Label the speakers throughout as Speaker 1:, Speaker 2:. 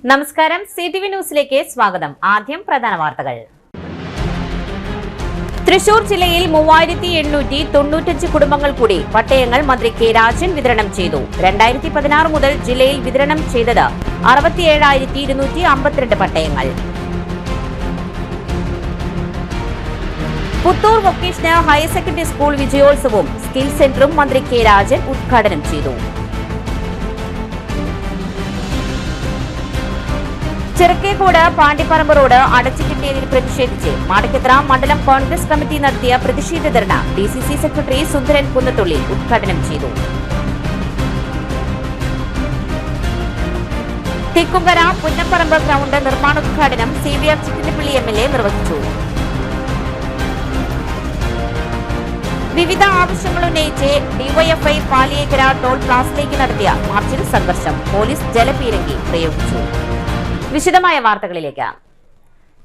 Speaker 1: നമസ്കാരം, CTV ന്യൂസിലേക്ക് സ്വാഗതം. ആദ്യം പ്രധാന വാർത്തകൾ. തൃശൂർ ജില്ലയിൽ 3895 കുടുംബങ്ങൾ കൂടി പട്ടയങ്ങൾ മന്ത്രി കെ രാജൻ വിതരണം ചെയ്തു. 2016 മുതൽ ജില്ലയിൽ വിതരണം ചെയ്തത് 67,252 പട്ടയങ്ങൾ. Puthur vocational higher secondary school വിജയോത്സവവും സ്കിൽ സെന്ററും മന്ത്രി കെ രാജൻ ഉദ്ഘാടനം ചെയ്തു. ചിറക്കേക്കോട് പാണ്ടിപ്പറമ്പ് റോഡ് അടച്ചുകിട്ടിയതിൽ പ്രതിഷേധിച്ച് മാടക്കത്ര മണ്ഡലം കോൺഗ്രസ് കമ്മിറ്റി നടത്തിയ പ്രതിഷേധ ധർണ DCC സെക്രട്ടറി സുന്ദരൻ കുന്നത്തുള്ളി ഉദ്ഘാടനം ചെയ്തു. തെക്കുംകര പുന്നപ്പറമ്പ് ഗ്രൗണ്ട് നിർമ്മാണോദ്ഘാടനം CVR ചിറ്റിലപ്പള്ളി MLA നിർവഹിച്ചു. വിവിധ ആവശ്യങ്ങൾ ഉന്നയിച്ച് DYFI പാലിയേക്കര ടോൾ പ്ലാസയിലേക്ക് നടത്തിയ മാർച്ചിൽ സംഘർഷം. പോലീസ് ജലപീരങ്കി പ്രയോഗിച്ചു. വിശദമായ വാർത്തകളിലേക്ക്.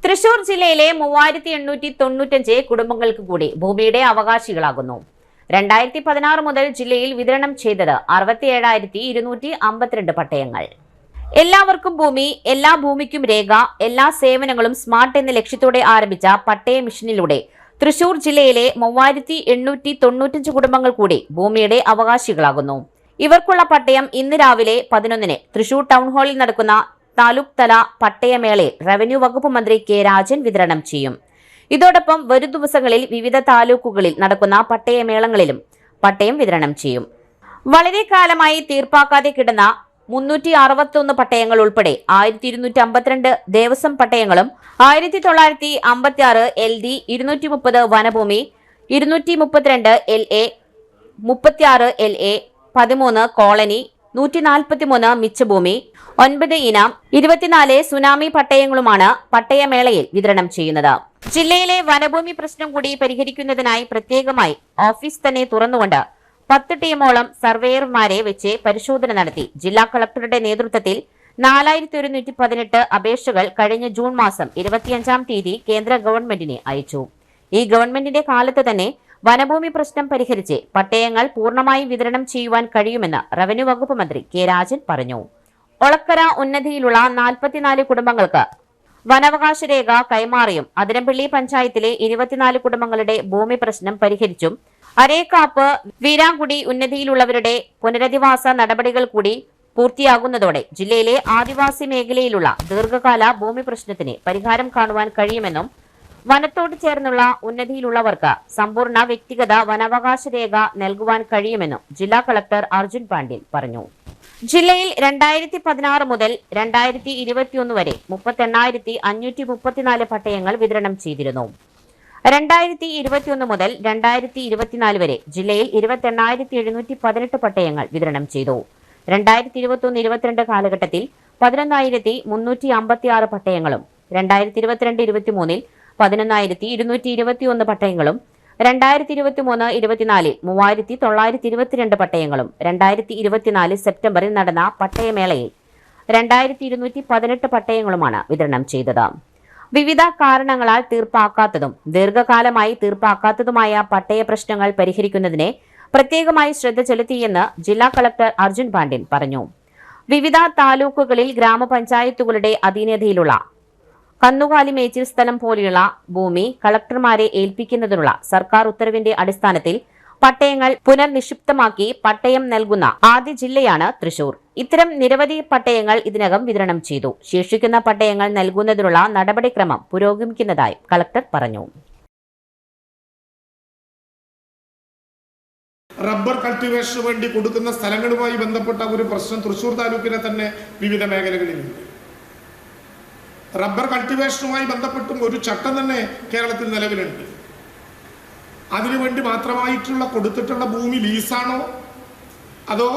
Speaker 1: തൃശൂർ ജില്ലയിലെ 3895 കുടുംബങ്ങൾക്ക് കൂടി ഭൂമിയുടെ അവകാശികളാകുന്നു. 2016 മുതൽ ജില്ലയിൽ വിതരണം ചെയ്തത് 67,252 പട്ടയങ്ങൾ. എല്ലാവർക്കും ഭൂമി, എല്ലാ ഭൂമിക്കും രേഖ, എല്ലാ സേവനങ്ങളും സ്മാർട്ട് എന്ന ലക്ഷ്യത്തോടെ ആരംഭിച്ച പട്ടയ മിഷനിലൂടെ തൃശൂർ ജില്ലയിലെ 3895 കുടുംബങ്ങൾ കൂടി ഭൂമിയുടെ അവകാശികളാകുന്നു. ഇവർക്കുള്ള പട്ടയം ഇന്ന് രാവിലെ 11-ന് തൃശൂർ ടൗൺ ഹാളിൽ നടക്കുന്ന താലൂക്ക് തല പട്ടയമേളയിൽ റവന്യൂ വകുപ്പ് മന്ത്രി കെ രാജൻ വിതരണം ചെയ്യും. ഇതോടൊപ്പം വരും ദിവസങ്ങളിൽ വിവിധ താലൂക്കുകളിൽ നടക്കുന്ന പട്ടയമേളങ്ങളിലും പട്ടയം വിതരണം ചെയ്യും. വളരെ കാലമായി തീർപ്പാക്കാതെ കിടന്ന 361 പട്ടയങ്ങൾ ഉൾപ്പെടെ 1252 ദേവസ്വം പട്ടയങ്ങളും 1956 LD, 230 വനഭൂമി, 232 LA, 36 LA, 13 കോളനി, 143 മിച്ചഭൂമി, 9 ഇനാം, 24 സുനാമി പട്ടയങ്ങളുമാണ് പട്ടയമേളയിൽ വിതരണം ചെയ്യുന്നത്. ജില്ലയിലെ വനഭൂമി പ്രശ്നം കൂടി പരിഹരിക്കുന്നതിനായി പ്രത്യേകമായി ഓഫീസ് തന്നെ തുറന്നുകൊണ്ട് 10 ടീമോളം സർവേയർമാരെ വെച്ച് പരിശോധന നടത്തി. ജില്ലാ കളക്ടറുടെ നേതൃത്വത്തിൽ 4118 അപേക്ഷകൾ കഴിഞ്ഞ ജൂൺ മാസം 25-ാം തീയതി കേന്ദ്ര ഗവൺമെന്റിനെ അയച്ചു. ഈ ഗവൺമെന്റിന്റെ കാലത്ത് തന്നെ വനഭൂമി പ്രശ്നം പരിഹരിച്ച് പട്ടയങ്ങൾ പൂർണ്ണമായി വിതരണം ചെയ്യുവാൻ കഴിയുമെന്ന് റവന്യൂ വകുപ്പ് മന്ത്രി കെ രാജൻ പറഞ്ഞു. ഒളക്കര ഉന്നതിയിലുള്ള 44 കുടുംബങ്ങൾക്ക് വനാവകാശ രേഖ കൈമാറിയും അതിരമ്പള്ളി പഞ്ചായത്തിലെ 24 കുടുംബങ്ങളുടെ ഭൂമി പ്രശ്നം പരിഹരിച്ചും അരേക്കാപ്പ് വീരാങ്കുടി ഉന്നതിയിലുള്ളവരുടെ പുനരധിവാസ നടപടികൾ കൂടി പൂർത്തിയാകുന്നതോടെ ജില്ലയിലെ ആദിവാസി മേഖലയിലുള്ള ദീർഘകാല ഭൂമി പ്രശ്നത്തിന് പരിഹാരം കാണുവാൻ കഴിയുമെന്നും വനത്തോട് ചേർന്നുള്ള ഉന്നതിയിലുള്ളവർക്ക് സമ്പൂർണ്ണ വ്യക്തിഗത വനാവകാശ രേഖ നൽകുവാൻ കഴിയുമെന്നും ജില്ലാ കളക്ടർ അർജുൻ പാണ്ഡ്യൻ പറഞ്ഞു. ജില്ലയിൽ 2016 മുതൽ 2021 വരെ 38,534 പട്ടയങ്ങൾ വിതരണം ചെയ്തിരുന്നു. 2021 മുതൽ 2024 വരെ ജില്ലയിൽ 28,718 പട്ടയങ്ങൾ വിതരണം ചെയ്തു. 2021-22 കാലഘട്ടത്തിൽ 11,356 പട്ടയങ്ങളും 2022-23 11,221 പട്ടയങ്ങളും 2023-24 3,922 പട്ടയങ്ങളും 2024 സെപ്റ്റംബറിൽ നടന്ന പട്ടയമേളയിൽ 2,218 പട്ടയങ്ങളുമാണ് വിതരണം ചെയ്തത്. വിവിധ കാരണങ്ങളാൽ തീർപ്പാക്കാത്തതും ദീർഘകാലമായി തീർപ്പാക്കാത്തതുമായ പട്ടയ പ്രശ്നങ്ങൾ പരിഹരിക്കുന്നതിന് പ്രത്യേകമായി ശ്രദ്ധ ചെലുത്തിയെന്ന് ജില്ലാ കളക്ടർ അർജുൻ പാണ്ഡ്യൻ പറഞ്ഞു. വിവിധ താലൂക്കുകളിൽ ഗ്രാമപഞ്ചായത്തുകളുടെ അധീനതയിലുള്ള കന്നുകാലി മേച്ചിൽ സ്ഥലം പോലെയുള്ള ഭൂമി കളക്ടർമാരെ ഏൽപ്പിക്കുന്നതിനുള്ള സർക്കാർ ഉത്തരവിന്റെ അടിസ്ഥാനത്തിൽ പട്ടയങ്ങൾ പുനർനിക്ഷിപ്തമാക്കി പട്ടയം നൽകുന്ന ആദ്യ ജില്ലയാണ് തൃശൂർ. ഇത്തരം നിരവധി പട്ടയങ്ങൾ ഇതിനകം വിതരണം ചെയ്തു. ശേഷിക്കുന്ന പട്ടയങ്ങൾ നൽകുന്നതിനുള്ള നടപടിക്രമം പുരോഗമിക്കുന്നതായി കളക്ടർ പറഞ്ഞു.
Speaker 2: റബ്ബർ കൾട്ടിവേഷന് വേണ്ടി കൊടുക്കുന്ന സ്ഥലങ്ങളുമായി ബന്ധപ്പെട്ട ഒരു പ്രശ്നം തൃശൂർ താലൂക്കിലെ തന്നെ വിവിധ മേഖലകളിലുണ്ട്. റബ്ബർ കൾട്ടിവേഷനുമായി ബന്ധപ്പെട്ടും ഒരു ചട്ടം തന്നെ കേരളത്തിൽ നിലവിലുണ്ട്. അതിനുവേണ്ടി മാത്രമായിട്ടുള്ള കൊടുത്തിട്ടുള്ള ഭൂമി ലീസാണോ അതോ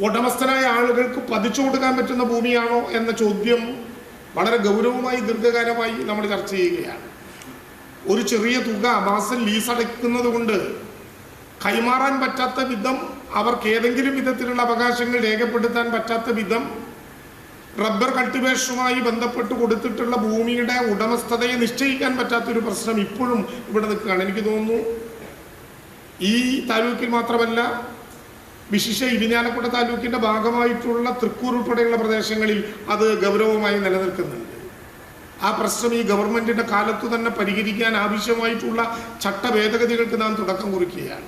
Speaker 2: ഉടമസ്ഥനായ ആളുകൾക്ക് പതിച്ചു കൊടുക്കാൻ പറ്റുന്ന ഭൂമിയാണോ എന്ന ചോദ്യം വളരെ ഗൗരവമായി ദീർഘകാലമായി നമ്മൾ ചർച്ച ചെയ്യുകയാണ്. ഒരു ചെറിയ തുക മാസം ലീസ് അടയ്ക്കുന്നത് കൊണ്ട് കൈമാറാൻ പറ്റാത്ത വിധം അവർക്ക് ഏതെങ്കിലും വിധത്തിലുള്ള അവകാശങ്ങൾ രേഖപ്പെടുത്താൻ പറ്റാത്ത വിധം റബ്ബർ കൾട്ടിവേഷനുമായി ബന്ധപ്പെട്ട് കൊടുത്തിട്ടുള്ള ഭൂമിയുടെ ഉടമസ്ഥതയെ നിശ്ചയിക്കാൻ പറ്റാത്തൊരു പ്രശ്നം ഇപ്പോഴും ഇവിടെ നിൽക്കുകയാണ്. എനിക്ക് തോന്നുന്നു ഈ താലൂക്കിൽ മാത്രമല്ല, വിശിഷ്യ ഇരിഞ്ഞാലക്കുട താലൂക്കിൻ്റെ ഭാഗമായിട്ടുള്ള തൃക്കൂർ ഉൾപ്പെടെയുള്ള പ്രദേശങ്ങളിൽ അത് ഗൗരവമായി നിലനിൽക്കുന്നുണ്ട്. ആ പ്രശ്നം ഈ ഗവൺമെൻറ്റിൻ്റെ കാലത്തു തന്നെ പരിഹരിക്കാൻ ആവശ്യമായിട്ടുള്ള ചട്ടഭേദഗതികൾക്ക് നാം തുടക്കം കുറിക്കുകയാണ്.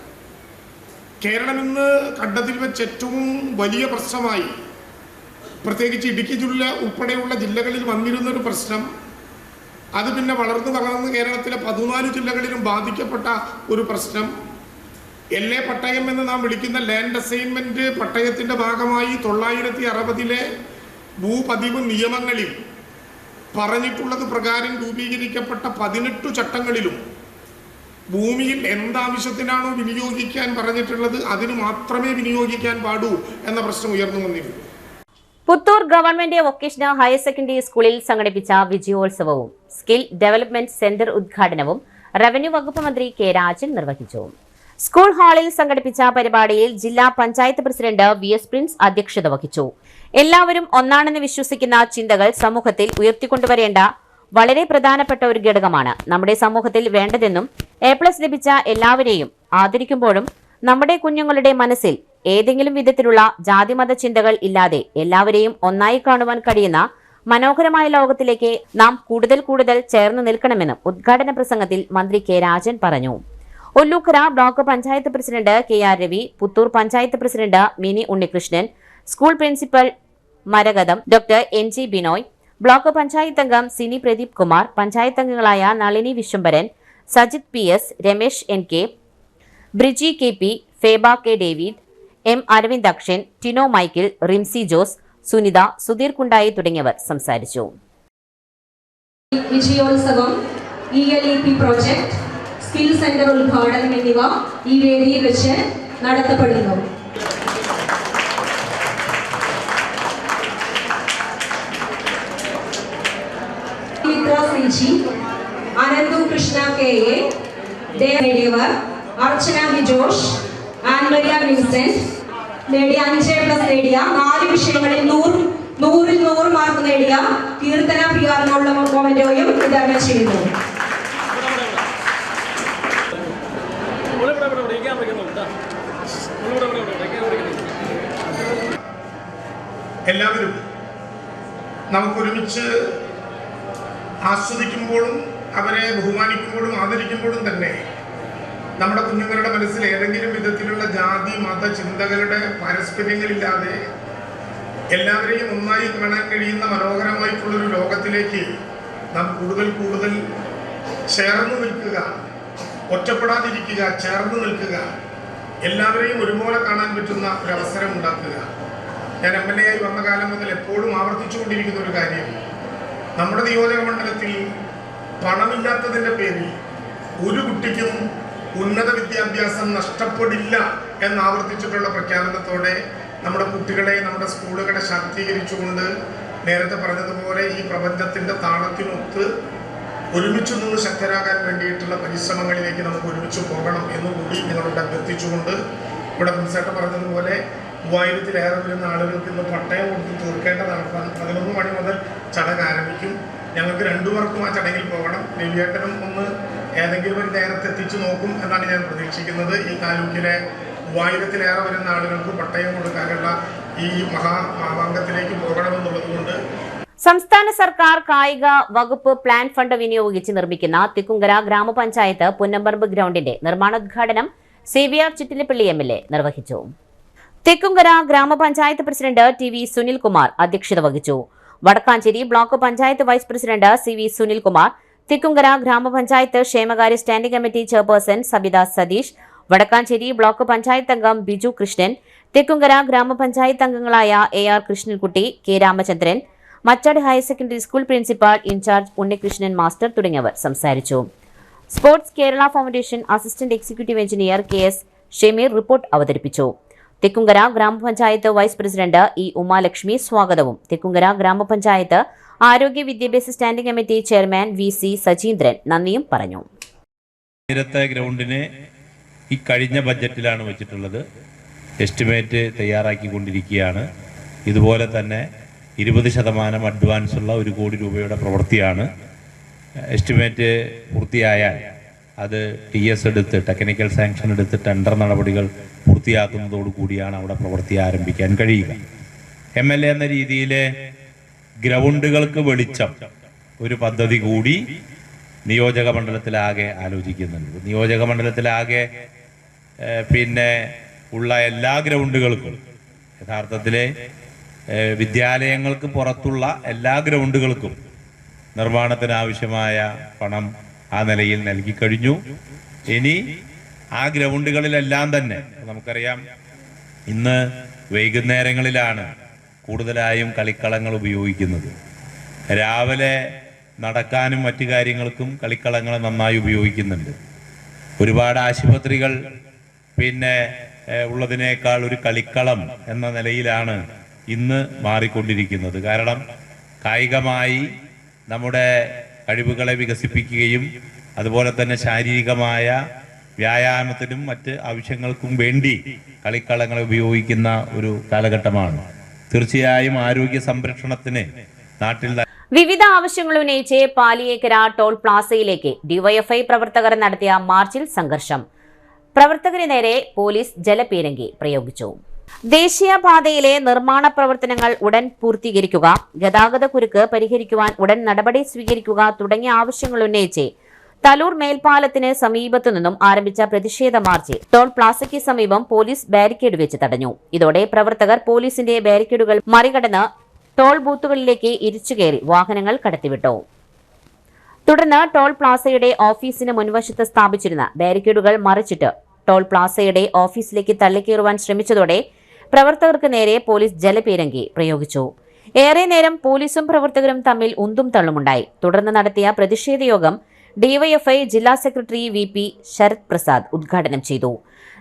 Speaker 2: കേരളം ഇന്ന് കണ്ടതിൽ വെച്ച് ഏറ്റവും വലിയ പ്രശ്നമായി, പ്രത്യേകിച്ച് ഇടുക്കി ജില്ല ഉൾപ്പെടെയുള്ള ജില്ലകളിൽ വന്നിരുന്നൊരു പ്രശ്നം, അത് പിന്നെ വളർന്ന് കേരളത്തിലെ 14 ജില്ലകളിലും ബാധിക്കപ്പെട്ട ഒരു പ്രശ്നം, LA പട്ടയം എന്ന് നാം വിളിക്കുന്ന ലാൻഡ് അസൈൻമെൻറ്റ് പട്ടയത്തിൻ്റെ ഭാഗമായി 960 ഭൂപതിവ് നിയമങ്ങളിൽ പറഞ്ഞിട്ടുള്ളത് പ്രകാരം രൂപീകരിക്കപ്പെട്ട 18 ചട്ടങ്ങളിലും ഭൂമിയിൽ എന്താവശ്യത്തിനാണോ വിനിയോഗിക്കാൻ പറഞ്ഞിട്ടുള്ളത് അതിന് മാത്രമേ വിനിയോഗിക്കാൻ പാടൂ എന്ന പ്രശ്നം ഉയർന്നു വന്നിരുന്നു.
Speaker 1: Puthur government vocational higher secondary സ്കൂളിൽ സംഘടിപ്പിച്ച വിജയോത്സവവും സ്കിൽ ഡെവലപ്മെന്റ് സെന്റർ ഉദ്ഘാടനവും റവന്യൂ വകുപ്പ് മന്ത്രി കെ രാജൻ നിർവഹിച്ചു. സ്കൂൾ ഹാളിൽ സംഘടിപ്പിച്ച പരിപാടിയിൽ ജില്ലാ പഞ്ചായത്ത് പ്രസിഡന്റ് VS പ്രിൻസ് അധ്യക്ഷത വഹിച്ചു. എല്ലാവരും ഒന്നാണെന്ന് വിശ്വസിക്കുന്ന ചിന്തകൾ സമൂഹത്തിൽ ഉയർത്തിക്കൊണ്ടുവരേണ്ട വളരെ പ്രധാനപ്പെട്ട ഒരു ഘടകമാണ് നമ്മുടെ സമൂഹത്തിൽ വേണ്ടതെന്നും A+ ലഭിച്ച എല്ലാവരെയും ആദരിക്കുമ്പോഴും നമ്മുടെ കുഞ്ഞുങ്ങളുടെ മനസ്സിൽ ഏതെങ്കിലും വിധത്തിലുള്ള ജാതിമത ചിന്തകൾ ഇല്ലാതെ എല്ലാവരെയും ഒന്നായി കാണുവാൻ കഴിയുന്ന മനോഹരമായ ലോകത്തിലേക്ക് നാം കൂടുതൽ ചേർന്ന് നിൽക്കണമെന്നും ഉദ്ഘാടന പ്രസംഗത്തിൽ മന്ത്രി കെ രാജൻ പറഞ്ഞു. Ollukkara block panchayat president KR Ravi, Puthur panchayat president Mini Unnikrishnan, school principal Marakatham doctor NG Binoy, block panchayat അംഗം സിനി പ്രദീപ് കുമാർ, പഞ്ചായത്ത് അംഗങ്ങളായ Nalini Viswambharan, Sajith PS, Ramesh NK, Briji KP, Feba K David, M Aravindakshan, Tino Michael, Rimsy Jose, Sunitha, Sudheer Kundayi തുടങ്ങിയവർ സംസാരിച്ചു.
Speaker 3: വിജയോത്സവം, ELEP പ്രോജക്ട്, സ്കിൽ സെന്റർ ഉദ്ഘാടനം എന്നിവ ഈ വേദിയിൽ വെച്ച് നടത്തപ്പെടുന്നു. അനന്തു കൃഷ്ണ KA നേടിയവർ അർച്ചന വിജോഷ്, ആൻമരിയ വിൻസെന്റ് നേടിയ 5+ നേടിയ 4 വിഷയങ്ങളിൽ 100-ൽ 100 മാർക്ക് നേടിയ കീർത്തന PR മൊമെന്റോയും വിതരണം ചെയ്യുന്നു.
Speaker 2: എല്ലാവരും നമുക്കൊരുമിച്ച് ആസ്വദിക്കുമ്പോഴും അവരെ ബഹുമാനിക്കുമ്പോഴും ആദരിക്കുമ്പോഴും തന്നെ നമ്മുടെ കുഞ്ഞുങ്ങളുടെ മനസ്സിൽ ഏതെങ്കിലും വിധത്തിലുള്ള ജാതി മത ചിന്തകളുടെ പാരസ്പര്യങ്ങളില്ലാതെ എല്ലാവരെയും ഒന്നായി കാണാൻ കഴിയുന്ന മനോഹരമായിട്ടുള്ളൊരു ലോകത്തിലേക്ക് നാം കൂടുതൽ ചേർന്ന് നിൽക്കുക, ഒറ്റപ്പെടാതിരിക്കുക, ചേർന്ന് നിൽക്കുക, എല്ലാവരെയും ഒരുപോലെ കാണാൻ പറ്റുന്ന ഒരു അവസരം ഉണ്ടാക്കുക. ഞാൻ MLA ആയി വന്ന കാലം മുതൽ എപ്പോഴും ആവർത്തിച്ചുകൊണ്ടിരിക്കുന്ന ഒരു കാര്യം, നമ്മുടെ നിയോജക മണ്ഡലത്തിൽ പണമില്ലാത്തതിൻ്റെ പേരിൽ ഒരു കുട്ടിക്കും ഉന്നത വിദ്യാഭ്യാസം നഷ്ടപ്പെടില്ല എന്നാവർത്തിച്ചിട്ടുള്ള പ്രഖ്യാപനത്തോടെ നമ്മുടെ കുട്ടികളെ, നമ്മുടെ സ്കൂളുകളെ ശാക്തീകരിച്ചുകൊണ്ട് നേരത്തെ പറഞ്ഞതുപോലെ ഈ പ്രപഞ്ചത്തിൻ്റെ താളത്തിനൊത്ത് ഒരുമിച്ച് നിന്ന് ശക്തരാകാൻ വേണ്ടിയിട്ടുള്ള പരിശ്രമങ്ങളിലേക്ക് നമുക്ക് ഒരുമിച്ച് പോകണം എന്നുകൂടി നിങ്ങളോട് അഭ്യർത്ഥിച്ചുകൊണ്ട്, ഇവിടെ മുൻസേട്ട പറഞ്ഞതുപോലെ 3000-ലേറെ വരുന്ന ആളുകൾക്ക് ഇന്ന് പട്ടയം കൊടുത്ത് തീർക്കേണ്ടതാണ്. 11 മണി മുതൽ ചടങ്ങ് ആരംഭിക്കും. ഞങ്ങൾക്ക് 2 പേർക്കും ആ ചടങ്ങിൽ പോകണം. രവിയേട്ടനും ഒന്ന് ഏതെങ്കിലും ഒരു നേരത്തെ എത്തിച്ചു നോക്കും എന്നാണ് ഞാൻ പ്രതീക്ഷിക്കുന്നത്. ഈ താലൂക്കിലെ 3000-ലേറെ വരുന്ന ആളുകൾക്ക് പട്ടയം കൊടുക്കാനുള്ള ഈ മഹാമാവാങ്കത്തിലേക്ക് പോകണമെന്നുള്ളത് കൊണ്ട്
Speaker 1: സംസ്ഥാന സർക്കാർ കായിക വകുപ്പ് പ്ലാൻ ഫണ്ട് വിനിയോഗിച്ച് നിർമ്മിക്കുന്ന തിക്കുങ്കര ഗ്രാമപഞ്ചായത്ത് പുന്നമ്പറമ്പ് ഗ്രൗണ്ടിന്റെ നിർമ്മാണോദ്ഘാടനം CVR ചിറ്റിലപ്പള്ളി MLA നിർവഹിച്ചു. തിക്കുങ്കര ഗ്രാമപഞ്ചായത്ത് പ്രസിഡന്റ് TV സുനിൽകുമാർ അധ്യക്ഷത വഹിച്ചു. Vadakkanchery block panchayat vice president CV Sunilkumar, Thikkumkara ഗ്രാമപഞ്ചായത്ത് ക്ഷേമകാര്യ standing committee chairperson Sabitha Satheesh, Vadakkanchery block panchayat അംഗം ബിജു കൃഷ്ണൻ, തിക്കുങ്കര ഗ്രാമപഞ്ചായത്ത് അംഗങ്ങളായ AR Krishnankutty, K Ramachandran, Machad higher secondary school principal in charge Unnikrishnan master തുടങ്ങിയവർ സംസാരിച്ചു. Sports Kerala foundation assistant executive engineer KS Shameer report അവതരിപ്പിച്ചു. തിക്കുങ്കര ഗ്രാമപഞ്ചായത്ത് വൈസ് പ്രസിഡന്റ് E ഉമാലക്ഷ്മി സ്വാഗതവും, തിക്കുങ്കര ഗ്രാമപഞ്ചായത്ത് ആരോഗ്യ വിദ്യാഭ്യാസ standing committee chairman VC Sajeendran നന്ദിയും പറഞ്ഞു.
Speaker 4: ഗ്രൗണ്ടിനെ ഈ കഴിഞ്ഞ ബജറ്റിലാണ് വെച്ചിട്ടുള്ളത്. എസ്റ്റിമേറ്റ് തയ്യാറാക്കിക്കൊണ്ടിരിക്കുകയാണ്. ഇതുപോലെ തന്നെ 20% അഡ്വാൻസ് ഉള്ള 1 കോടി രൂപയുടെ പ്രവൃത്തിയാണ്. എസ്റ്റിമേറ്റ് പൂർത്തിയായാൽ അത് TS എടുത്ത് ടെക്നിക്കൽ സാങ്ഷൻ എടുത്ത് ടെൻഡർ നടപടികൾ പൂർത്തിയാക്കുന്നതോടുകൂടിയാണ് അവിടെ പ്രവൃത്തി ആരംഭിക്കാൻ കഴിയുക. MLA എന്ന രീതിയിലെ ഗ്രൗണ്ടുകൾക്ക് വെളിച്ചം ഒരു പദ്ധതി കൂടി നിയോജക മണ്ഡലത്തിലാകെ ആലോചിക്കുന്നുണ്ട്. നിയോജക മണ്ഡലത്തിലാകെ പിന്നെ ഉള്ള എല്ലാ ഗ്രൗണ്ടുകൾക്കും യഥാർത്ഥത്തിൽ വിദ്യാലയങ്ങൾക്ക് പുറത്തുള്ള എല്ലാ ഗ്രൗണ്ടുകൾക്കും നിർമ്മാണത്തിനാവശ്യമായ പണം ആ നിലയിൽ നൽകി കഴിഞ്ഞു. ഇനി ആ ഗ്രൗണ്ടുകളിലെല്ലാം തന്നെ നമുക്കറിയാം, ഇന്ന് വൈകുന്നേരങ്ങളിലാണ് കൂടുതലായും കളിക്കളങ്ങൾ ഉപയോഗിക്കുന്നത്. രാവിലെ നടക്കാനും മറ്റു കാര്യങ്ങൾക്കും കളിക്കളങ്ങൾ നന്നായി ഉപയോഗിക്കുന്നുണ്ട്. ഒരുപാട് ആശുപത്രികൾ പിന്നെ ഉള്ളതിനേക്കാൾ ഒരു കളിക്കളം എന്ന നിലയിലാണ് ഇന്ന് മാറിക്കൊണ്ടിരിക്കുന്നത്. കാരണം കായികമായി നമ്മുടെ കഴിവുകളെ വികസിപ്പിക്കുകയും അതുപോലെ തന്നെ ശാരീരികമായ വ്യായാമത്തിനും മറ്റ് ആവശ്യങ്ങൾക്കും വേണ്ടി കളിക്കളങ്ങളെ ഉപയോഗിക്കുന്ന ഒരു കാലഘട്ടമാണ്. തീർച്ചയായും ആരോഗ്യ സംരക്ഷണത്തിന് നാട്ടിൽ
Speaker 1: വിവിധ ആവശ്യങ്ങൾ ഉന്നയിച്ച് പാലിയേക്കര ടോൾ പ്ലാസയിലേക്ക് ഡിവൈഎഫ്ഐ പ്രവർത്തകർ നടത്തിയ മാർച്ചിൽ സംഘർഷം. പ്രവർത്തകരെ നേരെ പോലീസ് ജലപീരങ്കി പ്രയോഗിച്ചു. ദേശീയപാതയിലെ നിർമ്മാണ പ്രവർത്തനങ്ങൾ ഉടൻ പൂർത്തീകരിക്കുക, ഗതാഗതക്കുരുക്ക് പരിഹരിക്കുവാൻ ഉടൻ നടപടി സ്വീകരിക്കുക തുടങ്ങിയ ആവശ്യങ്ങൾ ഉന്നയിച്ച് തലൂർ മേൽപ്പാലത്തിന് സമീപത്തു നിന്നും ആരംഭിച്ച പ്രതിഷേധ മാർച്ച് ടോൾ പ്ലാസയ്ക്ക് സമീപം പോലീസ് ബാരിക്കേഡ് വെച്ച് തടഞ്ഞു. ഇതോടെ പ്രവർത്തകർ പോലീസിന്റെ ബാരിക്കേഡുകൾ മറികടന്ന് ടോൾ ബൂത്തുകളിലേക്ക് ഇരിച്ചുകയറി വാഹനങ്ങൾ കടത്തിവിട്ടു. തുടർന്ന് ടോൾ പ്ലാസയുടെ ഓഫീസിന് മുൻവശത്ത് സ്ഥാപിച്ചിരുന്ന ബാരിക്കേഡുകൾ മറിച്ചിട്ട് ടോൾ പ്ലാസയുടെ ഓഫീസിലേക്ക് തള്ളിക്കയറുവാൻ ശ്രമിച്ചതോടെ പ്രവർത്തകർക്ക് നേരെ പോലീസ് ജലപീരങ്കി പ്രയോഗിച്ചു. ഏറെ നേരം പോലീസും പ്രവർത്തകരും തമ്മിൽ ഉന്തും തള്ളുമുണ്ടായി. തുടർന്ന് നടത്തിയ പ്രതിഷേധ യോഗം ഡിവൈഎഫ്ഐ ജില്ലാ സെക്രട്ടറി VP ശരത് പ്രസാദ് ഉദ്ഘാടനം ചെയ്തു.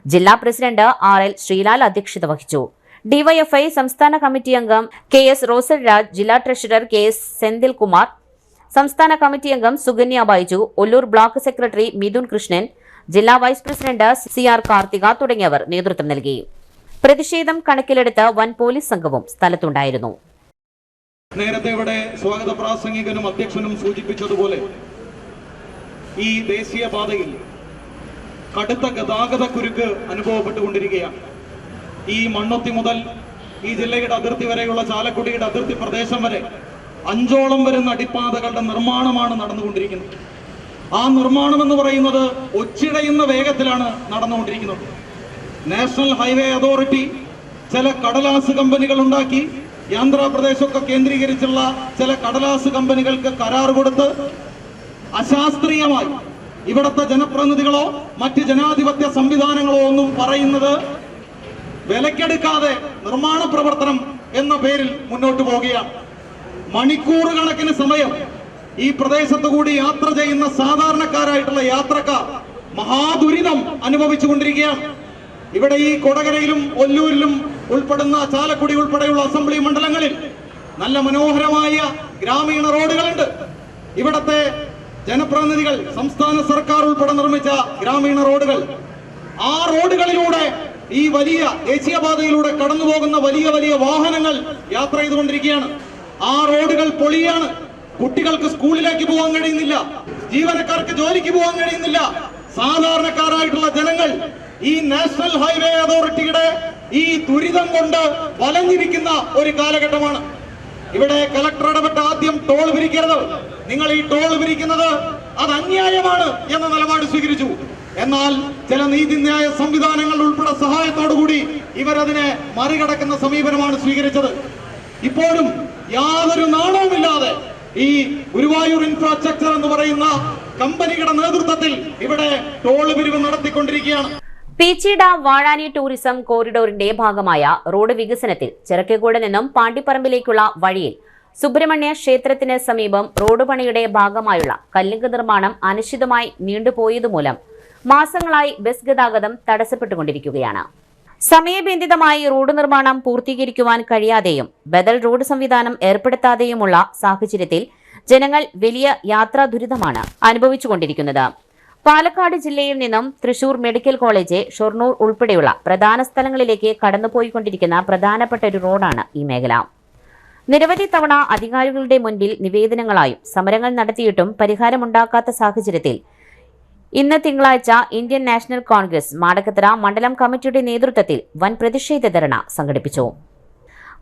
Speaker 1: ജില്ലാ പ്രസിഡന്റ് RL ശ്രീലാൽ അധ്യക്ഷത വഹിച്ചു. ഡിവൈഎഫ്ഐ സംസ്ഥാന കമ്മിറ്റി അംഗം KS റോസൽ രാജ്, ജില്ലാ ട്രഷറർ KS സെന്തിൽകുമാർ, സംസ്ഥാന കമ്മിറ്റി അംഗം സുകന്യ ബൈജു, ഒല്ലൂർ ബ്ലോക്ക് സെക്രട്ടറി മിഥുൻ കൃഷ്ണൻ, ജില്ലാ വൈസ് പ്രസിഡന്റ് CR കാർത്തിക തുടങ്ങിയവർ നേതൃത്വം നൽകി. പ്രതിഷേധം കണക്കിലെടുത്ത് വൻ പോലീസ് സംഘവും സ്ഥലത്തുണ്ടായിരുന്നു.
Speaker 5: നേരത്തെ ഇവിടെ സ്വാഗത പ്രാസംഗികനും അധ്യക്ഷനും സൂചിപ്പിച്ചതുപോലെ ഈ ദേശീയപാതയിൽ കടുത്ത ഗതാഗത കുരുക്ക് അനുഭവപ്പെട്ടുകൊണ്ടിരിക്കുകയാണ്. ഈ മണ്ണൊത്തി മുതൽ ഈ ജില്ലയുടെ അതിർത്തി വരെയുള്ള ചാലക്കുടിയുടെ അതിർത്തി പ്രദേശം വരെ 5ഓളം വരുന്ന അടിപ്പാതകളുടെ നിർമ്മാണമാണ് നടന്നുകൊണ്ടിരിക്കുന്നത്. ആ നിർമ്മാണം എന്ന് പറയുന്നത് ഒച്ചിടയുന്ന വേഗത്തിലാണ് നടന്നുകൊണ്ടിരിക്കുന്നത്. നാഷണൽ ഹൈവേ അതോറിറ്റി ചില കടലാസ് കമ്പനികൾ ഉണ്ടാക്കി, ആന്ധ്രാപ്രദേശൊക്കെ കേന്ദ്രീകരിച്ചുള്ള ചില കടലാസ് കമ്പനികൾക്ക് കരാർ കൊടുത്ത് അശാസ്ത്രീയമായി ഇവിടുത്തെ ജനപ്രതിനിധികളോ മറ്റ് ജനാധിപത്യ സംവിധാനങ്ങളോ ഒന്നും പറയുന്നത് വിലക്കെടുക്കാതെ നിർമ്മാണ പ്രവർത്തനം എന്ന പേരിൽ മുന്നോട്ട് പോവുകയാണ്. മണിക്കൂർ കണക്കിന് സമയം ഈ പ്രദേശത്ത് കൂടി യാത്ര ചെയ്യുന്ന സാധാരണക്കാരായിട്ടുള്ള യാത്രക്കാർ മഹാദുരിതം അനുഭവിച്ചുകൊണ്ടിരിക്കുകയാണ്. ഇവിടെ ഈ കൊടകരയിലും ഒല്ലൂരിലും ഉൾപ്പെടുന്ന ചാലക്കുടി ഉൾപ്പെടെയുള്ള അസംബ്ലി മണ്ഡലങ്ങളിൽ നല്ല മനോഹരമായ ഗ്രാമീണ റോഡുകളുണ്ട്. ഇവിടത്തെ ജനപ്രതിനിധികൾ, സംസ്ഥാന സർക്കാർ ഉൾപ്പെടെ നിർമ്മിച്ച ഗ്രാമീണ റോഡുകൾ, ആ റോഡുകളിലൂടെ ഈ വലിയ ദേശീയപാതയിലൂടെ കടന്നു പോകുന്ന വലിയ വലിയ വാഹനങ്ങൾ യാത്ര ചെയ്തുകൊണ്ടിരിക്കുകയാണ്. ആ റോഡുകൾ പൊളിയാണ്. കുട്ടികൾക്ക് സ്കൂളിലേക്ക് പോകാൻ കഴിയുന്നില്ല, ജീവനക്കാർക്ക് ജോലിക്ക് പോകാൻ കഴിയുന്നില്ല. സാധാരണക്കാരായിട്ടുള്ള ജനങ്ങൾ ഈ നാഷണൽ ഹൈവേ അതോറിറ്റിയുടെ ഈ ദുരിതം കൊണ്ട് വലഞ്ഞിരിക്കുന്ന ഒരു കാലഘട്ടമാണ്. ഇവിടെ കലക്ടർ ഇടപെട്ട് ആദ്യം ടോൾ പിരിക്കരുത്, നിങ്ങൾ ഈ ടോൾ പിരിക്കുന്നത് അത് അന്യായമാണ് എന്ന നിലപാട് സ്വീകരിച്ചു. എന്നാൽ ചില നീതിന്യായ സംവിധാനങ്ങൾ ഉൾപ്പെടെ സഹായത്തോടുകൂടി ഇവരതിനെ മറികടക്കുന്ന സമീപനമാണ് സ്വീകരിച്ചത്. ഇപ്പോഴും യാതൊരു നാണവുമില്ലാതെ ഈ ഗുരുവായൂർ ഇൻഫ്രാസ്ട്രക്ചർ എന്ന് പറയുന്ന കമ്പനിയുടെ നേതൃത്വത്തിൽ ഇവിടെ ടോൾ പിരിവ് നടത്തിക്കൊണ്ടിരിക്കുകയാണ്.
Speaker 1: പീച്ചിഡ വാഴാനി ടൂറിസം കോറിഡോറിന്റെ ഭാഗമായ റോഡ് വികസനത്തിൽ ചിറക്കോട് നിന്നും പാണ്ടിപ്പറമ്പിലേക്കുള്ള വഴിയിൽ സുബ്രഹ്മണ്യ ക്ഷേത്രത്തിന് സമീപം റോഡ് പണിയുടെ ഭാഗമായുള്ള കല്ലിങ്ക് നിർമ്മാണം അനിശ്ചിതമായി നീണ്ടുപോയതുമൂലം മാസങ്ങളായി ബസ് ഗതാഗതം തടസ്സപ്പെട്ടുകൊണ്ടിരിക്കുകയാണ്. സമയബന്ധിതമായി റോഡ് നിർമ്മാണം പൂർത്തീകരിക്കുവാൻ കഴിയാതെയും ബദൽ റോഡ് സംവിധാനം ഏർപ്പെടുത്താതെയുമുള്ള സാഹചര്യത്തിൽ ജനങ്ങൾ വലിയ യാത്രാ ദുരിതമാണ് അനുഭവിച്ചുകൊണ്ടിരിക്കുന്നത്. പാലക്കാട് ജില്ലയിൽ നിന്നും തൃശൂർ മെഡിക്കൽ കോളേജ്, ഷൊർണൂർ ഉൾപ്പെടെയുള്ള പ്രധാന സ്ഥലങ്ങളിലേക്ക് കടന്നുപോയിക്കൊണ്ടിരിക്കുന്ന പ്രധാനപ്പെട്ട ഒരു റോഡാണ് ഈ മേഖല. നിരവധി തവണ അധികാരികളുടെ മുൻപിൽ നിവേദനങ്ങളായും സമരങ്ങൾ നടത്തിയിട്ടും പരിഹാരമുണ്ടാക്കാത്ത സാഹചര്യത്തിൽ ഇന്ന് തിങ്കളാഴ്ച ഇന്ത്യൻ നാഷണൽ കോൺഗ്രസ് മാടക്കത്തറ മണ്ഡലം കമ്മിറ്റിയുടെ നേതൃത്വത്തിൽ വൻ പ്രതിഷേധ ധർണ സംഘടിപ്പിച്ചു.